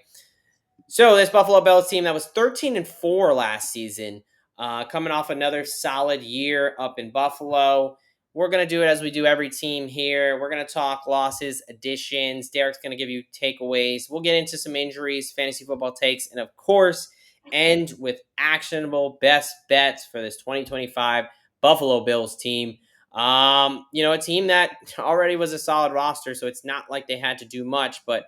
So this Buffalo Bills team that was 13-4 last season, coming off another solid year up in Buffalo. We're going to do it as we do every team here. We're going to talk losses, additions. Derek's going to give you takeaways. We'll get into some injuries, fantasy football takes, and of course, end with actionable best bets for this 2025 Buffalo Bills team. A team that already was a solid roster, so it's not like they had to do much, but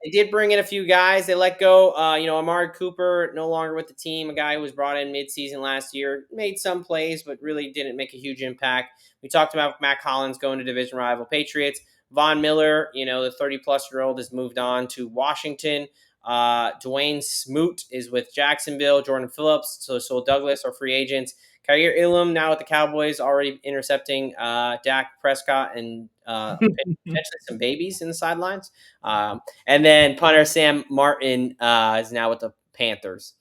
they did bring in a few guys. They let go, Amari Cooper, no longer with the team, a guy who was brought in midseason last year, made some plays, but really didn't make a huge impact. We talked about Matt Collins going to division rival Patriots. Von Miller, the 30-plus-year-old, has moved on to Washington. Dwayne Smoot is with Jacksonville. Jordan Phillips, so Douglas are free agents. Khair Elam now with the Cowboys, already intercepting Dak Prescott and potentially some babies in the sidelines. And then punter Sam Martin is now with the Panthers.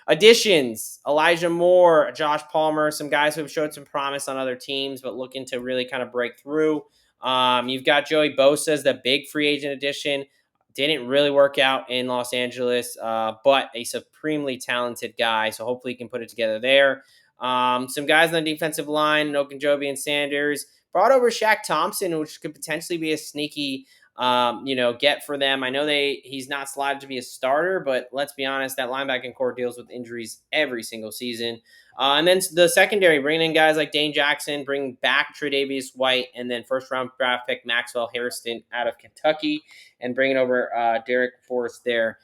Additions, Elijah Moore, Josh Palmer, some guys who have showed some promise on other teams, but looking to really kind of break through. You've got Joey Bosa as the big free agent addition. Didn't really work out in Los Angeles, but a supremely talented guy, so hopefully he can put it together there. Some guys on the defensive line, Ogunjobi and Sanders. Brought over Shaq Thompson, which could potentially be a sneaky get for them. I know he's not slotted to be a starter, but let's be honest, that linebacking core deals with injuries every single season. And then the secondary, bringing in guys like Dane Jackson, bringing back Tre'Davious White, and then first-round draft pick Maxwell Harrison out of Kentucky, and bringing over Derek Forrest there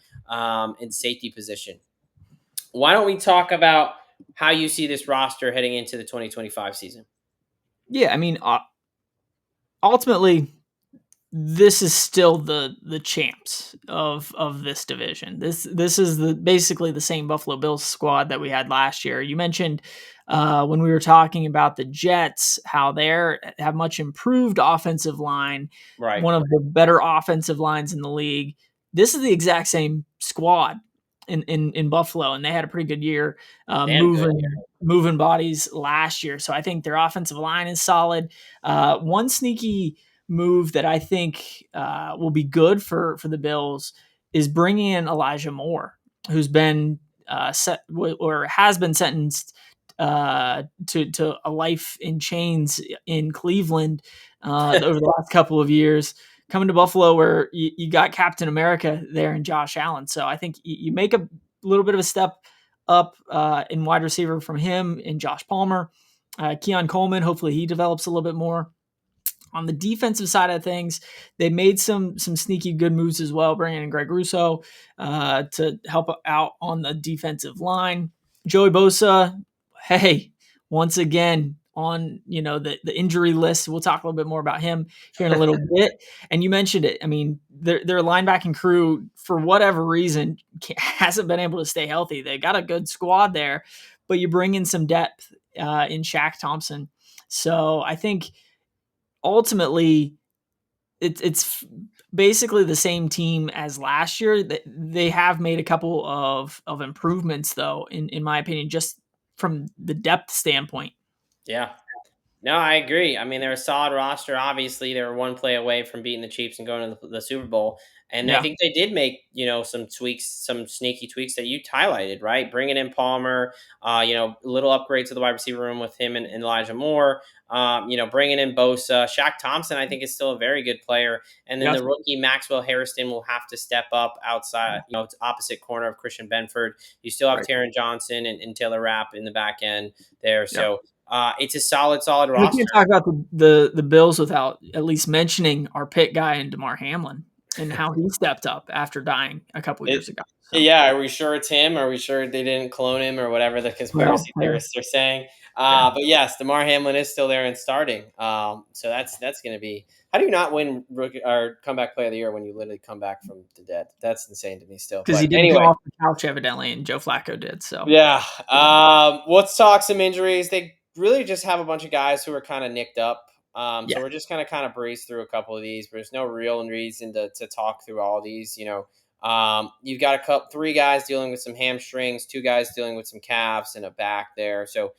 in safety position. Why don't we talk about how you see this roster heading into the 2025 season? Yeah, I mean, ultimately, this is still the champs of this division. This is basically the same Buffalo Bills squad that we had last year. You mentioned when we were talking about the Jets, how they have much improved offensive line, right? One of the better offensive lines in the league. This is the exact same squad in Buffalo, and they had a pretty good year moving bodies last year. So I think their offensive line is solid. One sneaky move that I think will be good for the Bills is bringing in Elijah Moore, who's been has been sentenced to a life in chains in Cleveland over the last couple of years, coming to Buffalo where you got Captain America there in Josh Allen. So I think you make a little bit of a step up in wide receiver from him and Josh Palmer. Keon Coleman, hopefully he develops a little bit more. On the defensive side of things, they made some sneaky good moves as well, bringing in Greg Russo to help out on the defensive line. Joey Bosa, hey, once again on the injury list. We'll talk a little bit more about him here in a little bit. And you mentioned it. I mean, their linebacking crew, for whatever reason, hasn't been able to stay healthy. They got a good squad there, but you bring in some depth in Shaq Thompson. So I think ultimately it's basically the same team as last year. They have made a couple of improvements though, in my opinion, just from the depth standpoint. Yeah. No, I agree. I mean, they're a solid roster. Obviously, they were one play away from beating the Chiefs and going to the Super Bowl. And I think they did make, some tweaks, some sneaky tweaks that you highlighted, right? Bringing in Palmer, little upgrade to the wide receiver room with him and Elijah Moore, bringing in Bosa. Shaq Thompson, I think, is still a very good player. And then the rookie Maxwell Harrison will have to step up outside, opposite corner of Christian Benford. You still have Taron Johnson and Taylor Rapp in the back end there. So, it's a solid roster. We can't talk about the Bills without at least mentioning our pit guy and DeMar Hamlin and how he stepped up after dying a couple years ago. So. Yeah, are we sure it's him? Are we sure they didn't clone him or whatever the conspiracy theorists are saying? But yes, DeMar Hamlin is still there and starting. So that's going to be. How do you not win rookie or comeback player of the year when you literally come back from the dead? That's insane to me still. Because he didn't come off the couch evidently, and Joe Flacco did. So yeah. Let's talk some injuries. They really just have a bunch of guys who are kind of nicked up. So we're just going to kind of breeze through a couple of these. But there's no real reason to talk through all of these. You've got three guys dealing with some hamstrings, two guys dealing with some calves and a back there. So,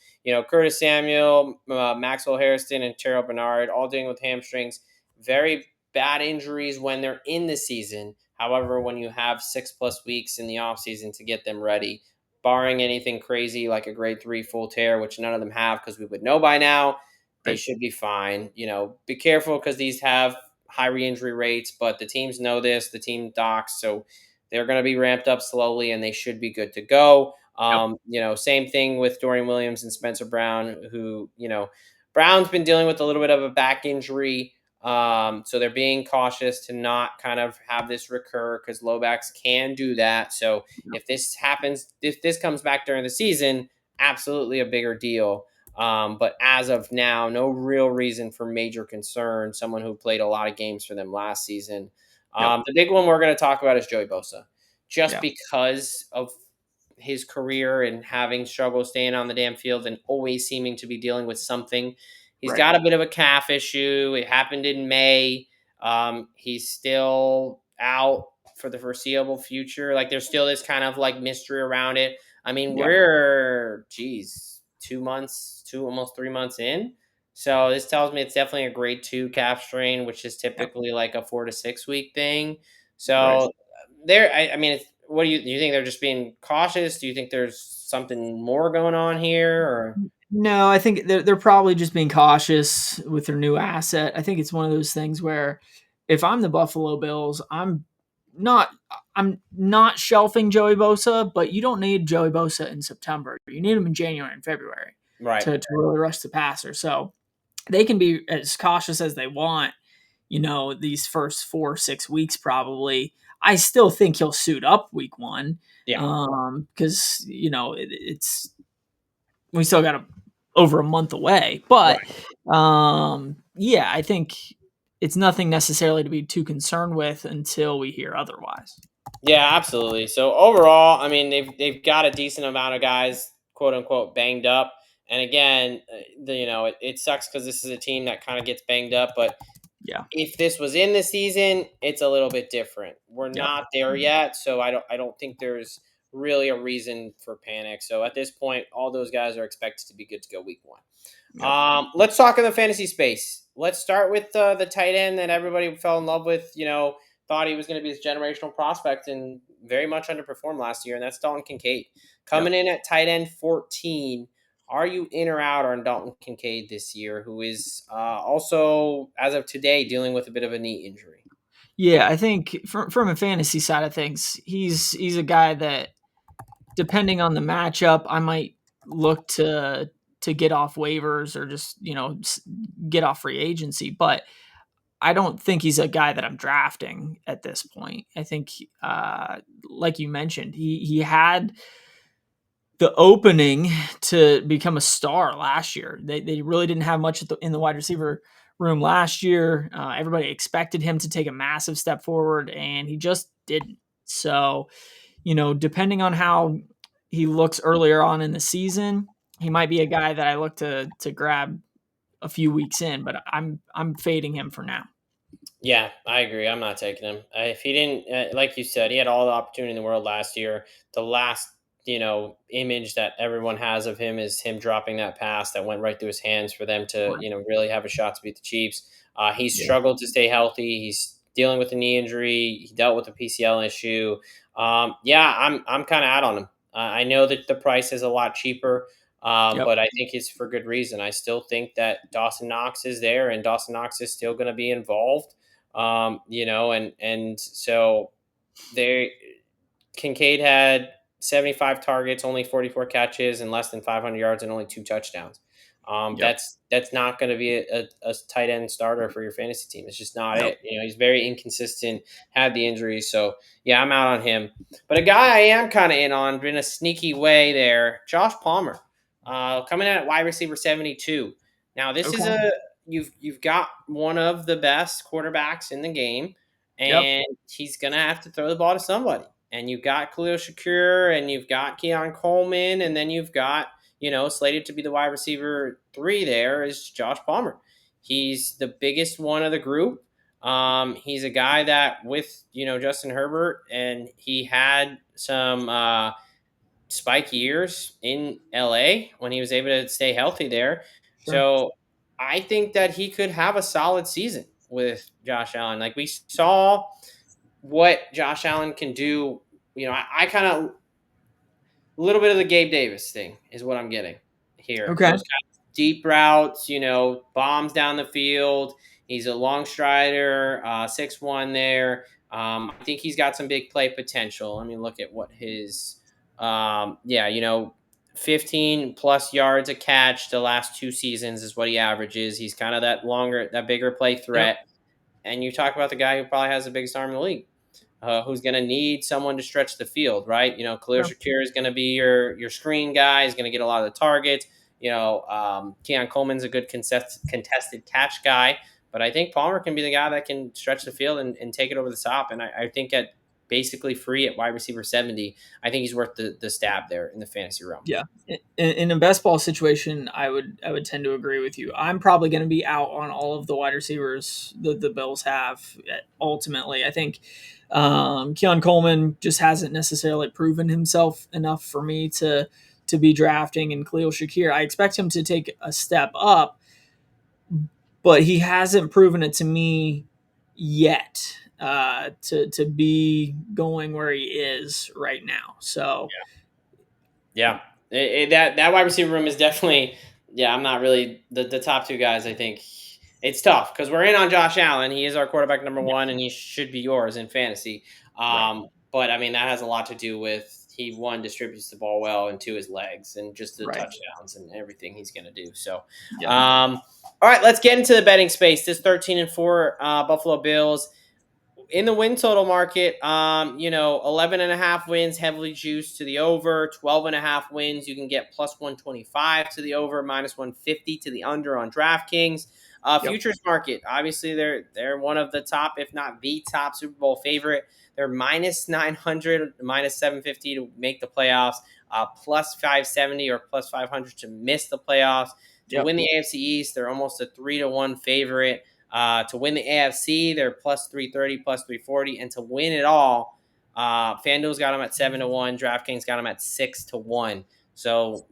Curtis Samuel, Maxwell Harrison, and Terrell Bernard all dealing with hamstrings. Very bad injuries when they're in the season. However, when you have 6+ weeks in the offseason to get them ready, barring anything crazy like a grade 3 full tear, which none of them have because we would know by now, they should be fine. Be careful because these have high re-injury rates, but the teams know this, the team docs, so they're going to be ramped up slowly and they should be good to go. Same thing with Dorian Williams and Spencer Brown, who, Brown's been dealing with a little bit of a back injury. So they're being cautious to not kind of have this recur because low backs can do that. So if this happens, if this comes back during the season, absolutely a bigger deal. But as of now, no real reason for major concern. Someone who played a lot of games for them last season. The big one we're going to talk about is Joey Bosa, just because of his career and having struggled staying on the damn field and always seeming to be dealing with something. He's got a bit of a calf issue. It happened in May. He's still out for the foreseeable future. Like there's still this kind of like mystery around it. I mean, we're 2 months, almost 3 months in. So this tells me it's definitely a grade 2 calf strain, which is typically like a 4 to 6 week thing. So what do you think they're just being cautious? Do you think there's something more going on here or? No, I think they're probably just being cautious with their new asset. I think it's one of those things where if I'm the Buffalo Bills, I'm not shelving Joey Bosa, but you don't need Joey Bosa in September. You need him in January and February to really rush the passer. So they can be as cautious as they want, these first 4 or 6 weeks probably. I still think he'll suit up week 1. Yeah. Because, it's we still got over a month away. But, I think it's nothing necessarily to be too concerned with until we hear otherwise. Yeah, absolutely. So overall, I mean, they've got a decent amount of guys, quote unquote, banged up. And again, it sucks because this is a team that kind of gets banged up. But if this was in the season, it's a little bit different. We're not there yet, so I don't think there's really a reason for panic. So at this point, all those guys are expected to be good to go week 1. Let's talk in the fantasy space. Let's start with the tight end that everybody fell in love with. Thought he was going to be this generational prospect and very much underperformed last year, and that's Dalton Kincaid. Coming in at tight end 14 Are you in or out on Dalton Kincaid this year, who is also, as of today, dealing with a bit of a knee injury? Yeah, I think from a fantasy side of things, he's a guy that, depending on the matchup, I might look to get off waivers or just get off free agency. But I don't think he's a guy that I'm drafting at this point. I think, like you mentioned, he had the opening to become a star last year. They really didn't have much in the wide receiver room last year. Everybody expected him to take a massive step forward, and he just didn't. So, depending on how he looks earlier on in the season, he might be a guy that I look to grab a few weeks in, but I'm fading him for now. Yeah, I agree. I'm not taking him. If he didn't, like you said, he had all the opportunity in the world last year. The last, image that everyone has of him is him dropping that pass that went right through his hands for them to, Right. really have a shot to beat the Chiefs. He's Yeah. struggled to stay healthy. He's dealing with a knee injury. He dealt with a PCL issue. Yeah, I'm kind of out on him. I know that the price is a lot cheaper. Yep. But I think it's for good reason. I still think that Dawson Knox is there, and Dawson Knox is still going to be involved. And so they Kincaid had 75 targets, only 44 catches, and less than 500 yards, and only 2 touchdowns. Yep. That's not going to be a tight end starter for your fantasy team. It's just not Nope. it. He's very inconsistent. Had the injuries, so yeah, I'm out on him. But a guy I am kind of in on in a sneaky way there, Josh Palmer, coming in at wide receiver 72. Now this is Okay. you've got one of the best quarterbacks in the game, Yep. and he's gonna have to throw the ball to somebody. And you've got Khalil Shakir, and you've got Keon Coleman, and then you've got, slated to be the wide receiver 3 there is Josh Palmer. He's the biggest one of the group. He's a guy that with, Justin Herbert, and he had some spike years in LA when he was able to stay healthy there. Sure. So I think that he could have a solid season with Josh Allen. Like we saw what Josh Allen can do. I kind of a little bit of the Gabe Davis thing is what I'm getting here. Okay. Those kind of deep routes, bombs down the field. He's a long strider, 6'1" there. I think he's got some big play potential. Let me look at what his, 15 plus yards a catch the last 2 seasons is what he averages. He's kind of that bigger play Yep. threat. And you talk about the guy who probably has the biggest arm in the league, who's going to need someone to stretch the field, right? Khalil Sure. Shakir is going to be your screen guy. He's going to get a lot of the targets. Keon Coleman's a good contested catch guy, but I think Palmer can be the guy that can stretch the field and take it over the top. And I think at basically free at wide receiver 70, I think he's worth the stab there in the fantasy realm. Yeah. In a best ball situation, I would tend to agree with you. I'm probably going to be out on all of the wide receivers that the Bills have. Ultimately, I think Keon Coleman just hasn't necessarily proven himself enough for me to be drafting, and Khalil Shakir, I expect him to take a step up, but he hasn't proven it to me yet to be going where he is right now. So Yeah, that wide receiver room is definitely. Yeah, I'm not really the top 2 guys. I think it's tough because we're in on Josh Allen. He is our quarterback number yeah, 1, and he should be yours in fantasy. right, But I mean that has a lot to do with he, one, distributes the ball well, and 2, his legs and just the right, touchdowns and everything he's going to do. So, yeah, all right, let's get into the betting space. This 13-4 Buffalo Bills in the win total market, 11 and a half wins heavily juiced to the over, 12 and a half wins. You can get plus 125 to the over, minus 150 to the under on DraftKings. yep, Futures market, obviously they're one of the top, if not the top Super Bowl favorite. They're minus 900, minus 750 to make the playoffs, plus 570 or plus 500 to miss the playoffs. To yep, win the AFC East, they're almost a 3-1 favorite. To win the AFC, they're plus 330, plus 340. And to win it all, FanDuel's got them at 7-1. DraftKings got them at 6-1. So,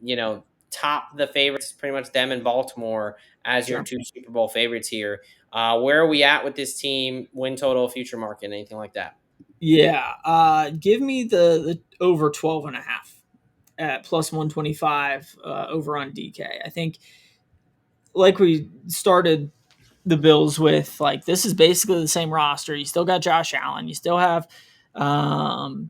top the favorites, pretty much them in Baltimore as your sure. 2 Super Bowl favorites here. Where are we at with this team? Win total, future market, anything like that? Yeah, give me the over 12 and a half at plus 125 over on DK. I think, like we started the Bills with, like, this is basically the same roster. You still got Josh Allen. You still have um,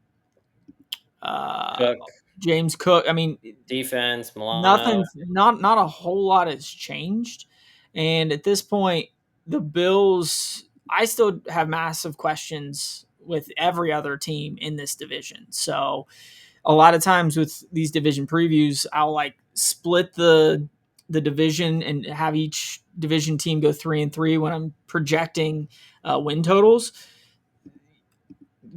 uh, Cook, James Cook. I mean, defense, Milano. not a whole lot has changed. And at this point, the Bills, I still have massive questions with every other team in this division. So a lot of times with these division previews, I'll like split the division and have each division team go 3-3 when I'm projecting win totals.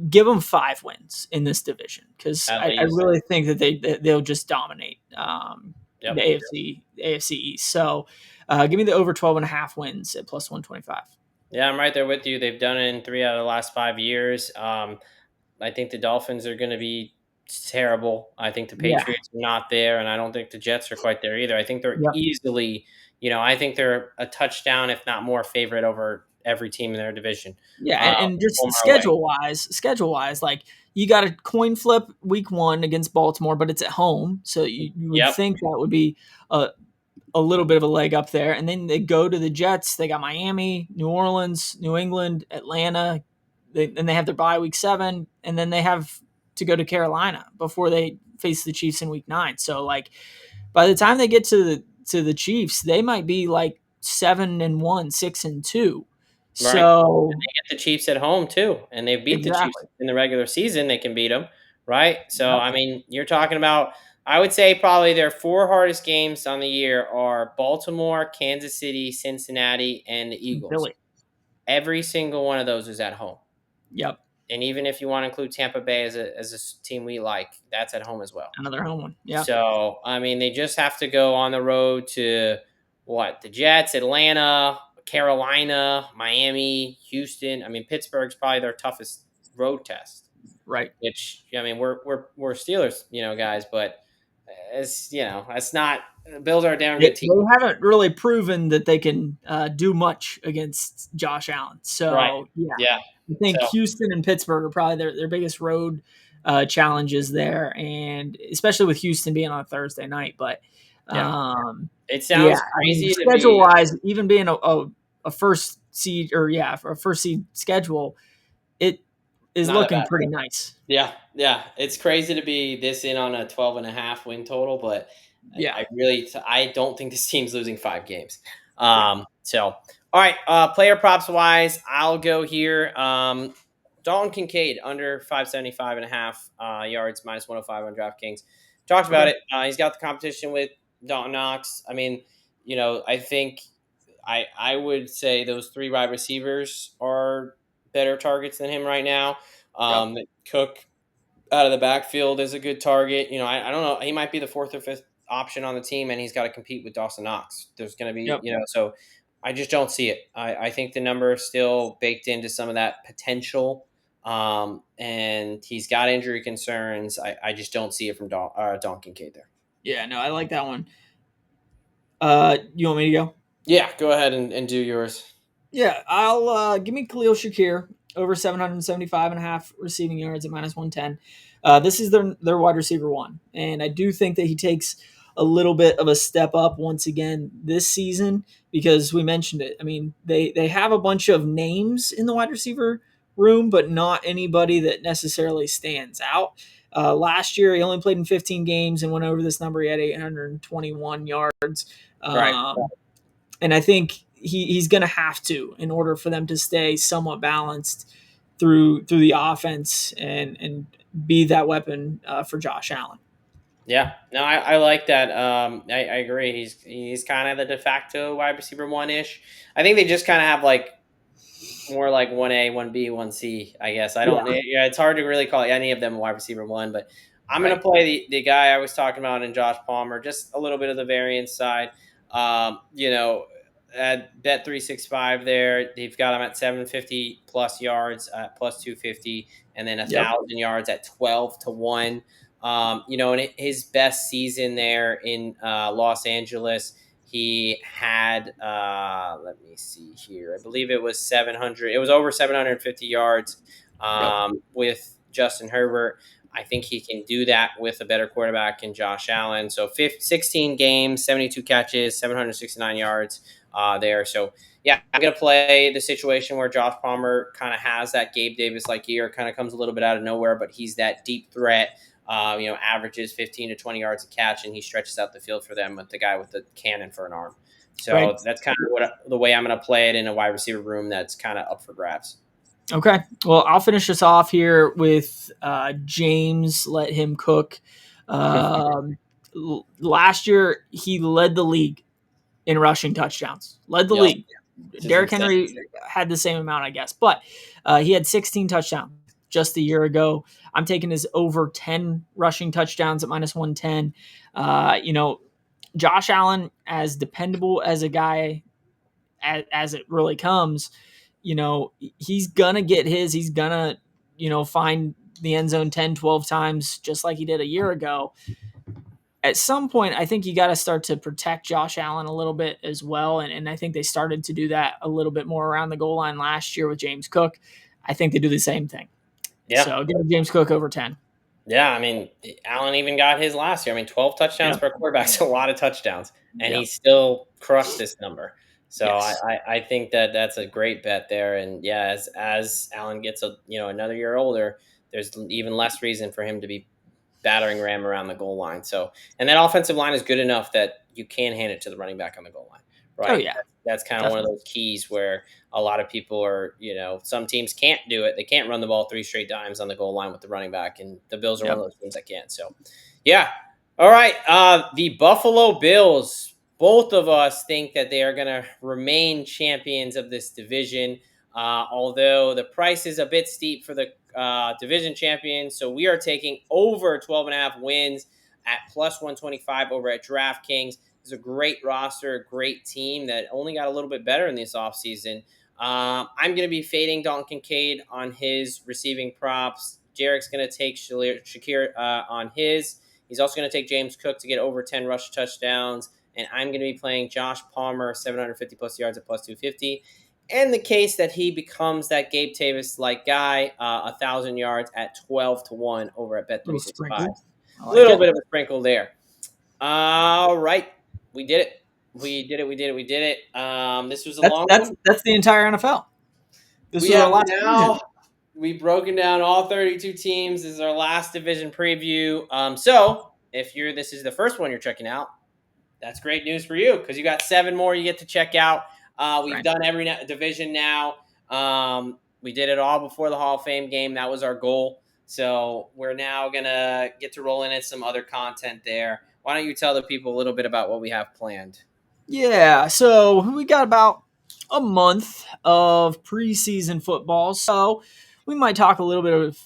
Give them 5 wins in this division because I really think that they'll just dominate the AFC East. So give me the over 12.5 wins at plus 125. Yeah, I'm right there with you. They've done it in 3 out of the last 5 years. I think the Dolphins are going to be terrible. I think the Yeah. Patriots are not there, and I don't think the Jets are quite there either. I think they're easily, I think they're a touchdown, if not more, favorite over every team in their division. Yeah, and just schedule wise, like you got a coin flip week 1 against Baltimore, but it's at home, so you would think that would be a little bit of a leg up there. And then they go to the Jets. They got Miami, New Orleans, New England, Atlanta. And they have their bye week 7, and then they have to go to Carolina before they face the Chiefs in week 9. So like by the time they get to the Chiefs, they might be like 7-1, 6-2. Right. So and they get the Chiefs at home too, and they beat the Chiefs in the regular season. They can beat them, right? So I mean, you're talking about. I would say probably their 4 hardest games on the year are Baltimore, Kansas City, Cincinnati, and the Eagles. Philly. Every single one of those is at home. Yep. And even if you want to include Tampa Bay as a team we like, that's at home as well. Another home one. Yeah. So I mean, they just have to go on the road to the Jets, Atlanta, Carolina, Miami, Houston. I mean, Pittsburgh's probably their toughest road test. Right. Which, I mean, we're Steelers, guys, but it's it's not. Bills are a damn good team. They haven't really proven that they can do much against Josh Allen. So yeah. I think Houston and Pittsburgh are probably their biggest road challenges there, and especially with Houston being on a Thursday night. But it sounds crazy. Schedule wise, even being a first seed a first seed schedule, it is looking pretty nice. Yeah. It's crazy to be this in on a 12.5 win total, but I don't think this team's losing 5 games. So, all right, player props wise, I'll go here. Dalton Kincaid under 575.5 yards, minus 105 on DraftKings. Talked about it. He's got the competition with Degen Docs. I mean, I think I would say those 3 wide receivers are better targets than him right now. Cook out of the backfield is a good target. I don't know. He might be the 4th or 5th option on the team, and he's got to compete with Dawson Knox. There's going to be, so I just don't see it. I think the number is still baked into some of that potential, and he's got injury concerns. I just don't see it from Dalton Kincaid there. Yeah, no, I like that one. You want me to go? Yeah, go ahead and do yours. Yeah, I'll give me Khalil Shakir over 775.5 receiving yards at minus 110. This is their wide receiver 1, and I do think that he takes a little bit of a step up once again this season because we mentioned it. I mean, they have a bunch of names in the wide receiver room, but not anybody that necessarily stands out. Last year, he only played in 15 games and went over this number. He had 821 yards. Right. And I think he's going to have to in order for them to stay somewhat balanced through the offense and be that weapon for Josh Allen. Yeah, no, I like that. I agree. He's kind of the de facto wide receiver 1-ish. I think they just kind of have like more like 1A, 1B, 1C. I guess I don't. Yeah, it's hard to really call any of them a wide receiver 1, but I'm going to play the guy I was talking about in Josh Palmer, just a little bit of the variance side. At Bet365 there, they've got him at 750 plus yards at plus 250, and then 1,000 yards at 12-1. In his best season there in Los Angeles, he had, let me see here, I believe it was 700. It was over 750 yards with Justin Herbert. I think he can do that with a better quarterback in Josh Allen. So 16 games, 72 catches, 769 yards there. So yeah, I'm going to play the situation where Josh Palmer kind of has that Gabe Davis-like year, kind of comes a little bit out of nowhere, but he's that deep threat, averages 15 to 20 yards a catch, and he stretches out the field for them with the guy with the cannon for an arm. So that's kind of the way I'm going to play it in a wide receiver room that's kind of up for grabs. Okay. Well, I'll finish this off here with James. Let him cook. Last year, he led the league in rushing touchdowns. Led the league. Derrick Henry had the same amount, I guess. But he had 16 touchdowns just a year ago. I'm taking his over 10 rushing touchdowns at -110. Josh Allen, as dependable as a guy as it really comes, he's going to get his. He's going to, find the end zone 10, 12 times, just like he did a year ago. At some point, I think you got to start to protect Josh Allen a little bit as well. And I think they started to do that a little bit more around the goal line last year with James Cook. I think they do the same thing. Yeah. So give James Cook over 10. Yeah, I mean, Allen even got his last year. I mean, 12 touchdowns for a quarterback is a lot of touchdowns, and he still crushed this number. So I think that's a great bet there. And yeah, as Allen gets another year older, there's even less reason for him to be battering ram around the goal line. So, and that offensive line is good enough that you can hand it to the running back on the goal line, right? Oh yeah, that's kind of one of those keys where a lot of people are, some teams can't do it. They can't run the ball 3 straight dimes on the goal line with the running back, and the Bills are one of those teams that can't. So, yeah. All right. The Buffalo Bills. Both of us think that they are going to remain champions of this division, although the price is a bit steep for the division champions. So we are taking over 12.5 wins at +125 over at DraftKings. It's a great roster, great team that only got a little bit better in this offseason. I'm going to be fading Dalton Kincaid on his receiving props. Jarek's going to take Shakir on his. He's also going to take James Cook to get over 10 rush touchdowns. And I'm going to be playing Josh Palmer, 750 plus yards at +250. And the case that he becomes that Gabe Davis-like guy, 1,000 yards at 12-1 over at Bet365. A little bit of a sprinkle there. All right. We did it. We did it. This was a long one. That's the entire NFL. We've broken down all 32 teams. This is our last division preview. So if this is the first one you're checking out, that's great news for you because you got 7 more you get to check out. We've done every division now. We did it all before the Hall of Fame game. That was our goal. So we're now going to get to roll in some other content there. Why don't you tell the people a little bit about what we have planned? Yeah, so we got about a month of preseason football. So we might talk a little bit of,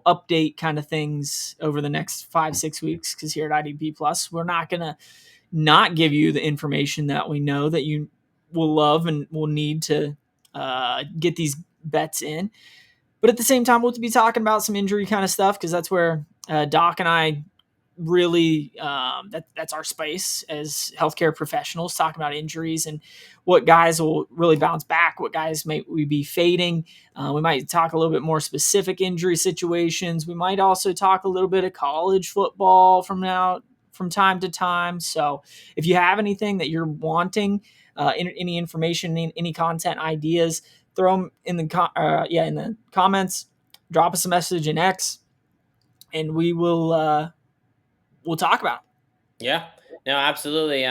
update kind of things over the next 5-6 weeks because here at IDP Plus, we're not going to not give you the information that we know that you will love and will need to get these bets in. But at the same time, we'll be talking about some injury kind of stuff because that's where Doc and I really that's our space as healthcare professionals, talking about injuries and what guys will really bounce back, what guys may we be fading. We might talk a little bit more specific injury situations. We might also talk a little bit of college football from time to time. So if you have anything that you're wanting, any information, any content ideas, throw them in the comments. Drop us a message in X, and we'll talk about it. Yeah, no, absolutely.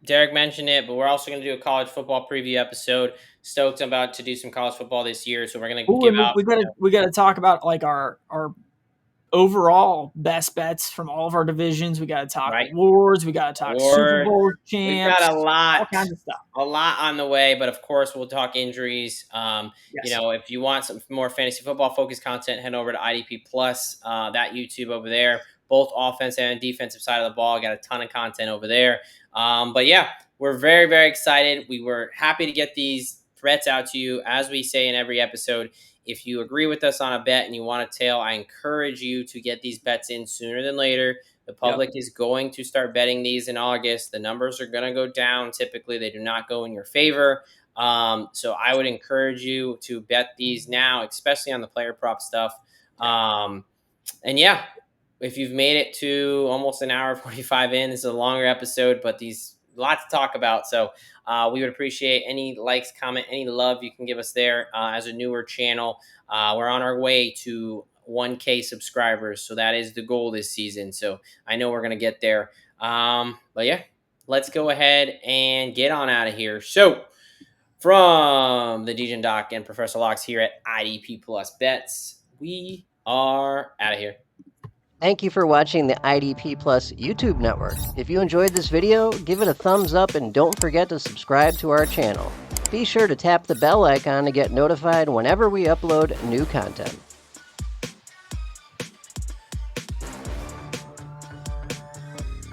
Derek mentioned it, but we're also going to do a college football preview episode. Stoked about to do some college football this year, so we're going to give out. We got to talk about like our overall best bets from all of our divisions. We got to talk awards. We got to talk Super Bowl champs. We've got all kinds of stuff. A lot on the way, but of course we'll talk injuries. If you want some more fantasy football focused content, head over to IDP Plus, that YouTube over there. Both offensive and defensive side of the ball. Got a ton of content over there. But yeah, we're very, very excited. We were happy to get these threats out to you. As we say in every episode, if you agree with us on a bet and you want a tail, I encourage you to get these bets in sooner than later. The public is going to start betting these in August. The numbers are going to go down. Typically, they do not go in your favor. So I would encourage you to bet these now, especially on the player prop stuff. And yeah, if you've made it to almost an hour 45 in, this is a longer episode, but these lots to talk about. So we would appreciate any likes, comment, any love you can give us there. As a newer channel, we're on our way to 1K subscribers, so that is the goal this season. So I know we're gonna get there. But yeah, let's go ahead and get on out of here. So from the Degen Doc and Professor Locks here at IDP Plus Bets, we are out of here. Thank you for watching the IDP Plus YouTube network. If you enjoyed this video, give it a thumbs up and don't forget to subscribe to our channel. Be sure to tap the bell icon to get notified whenever we upload new content.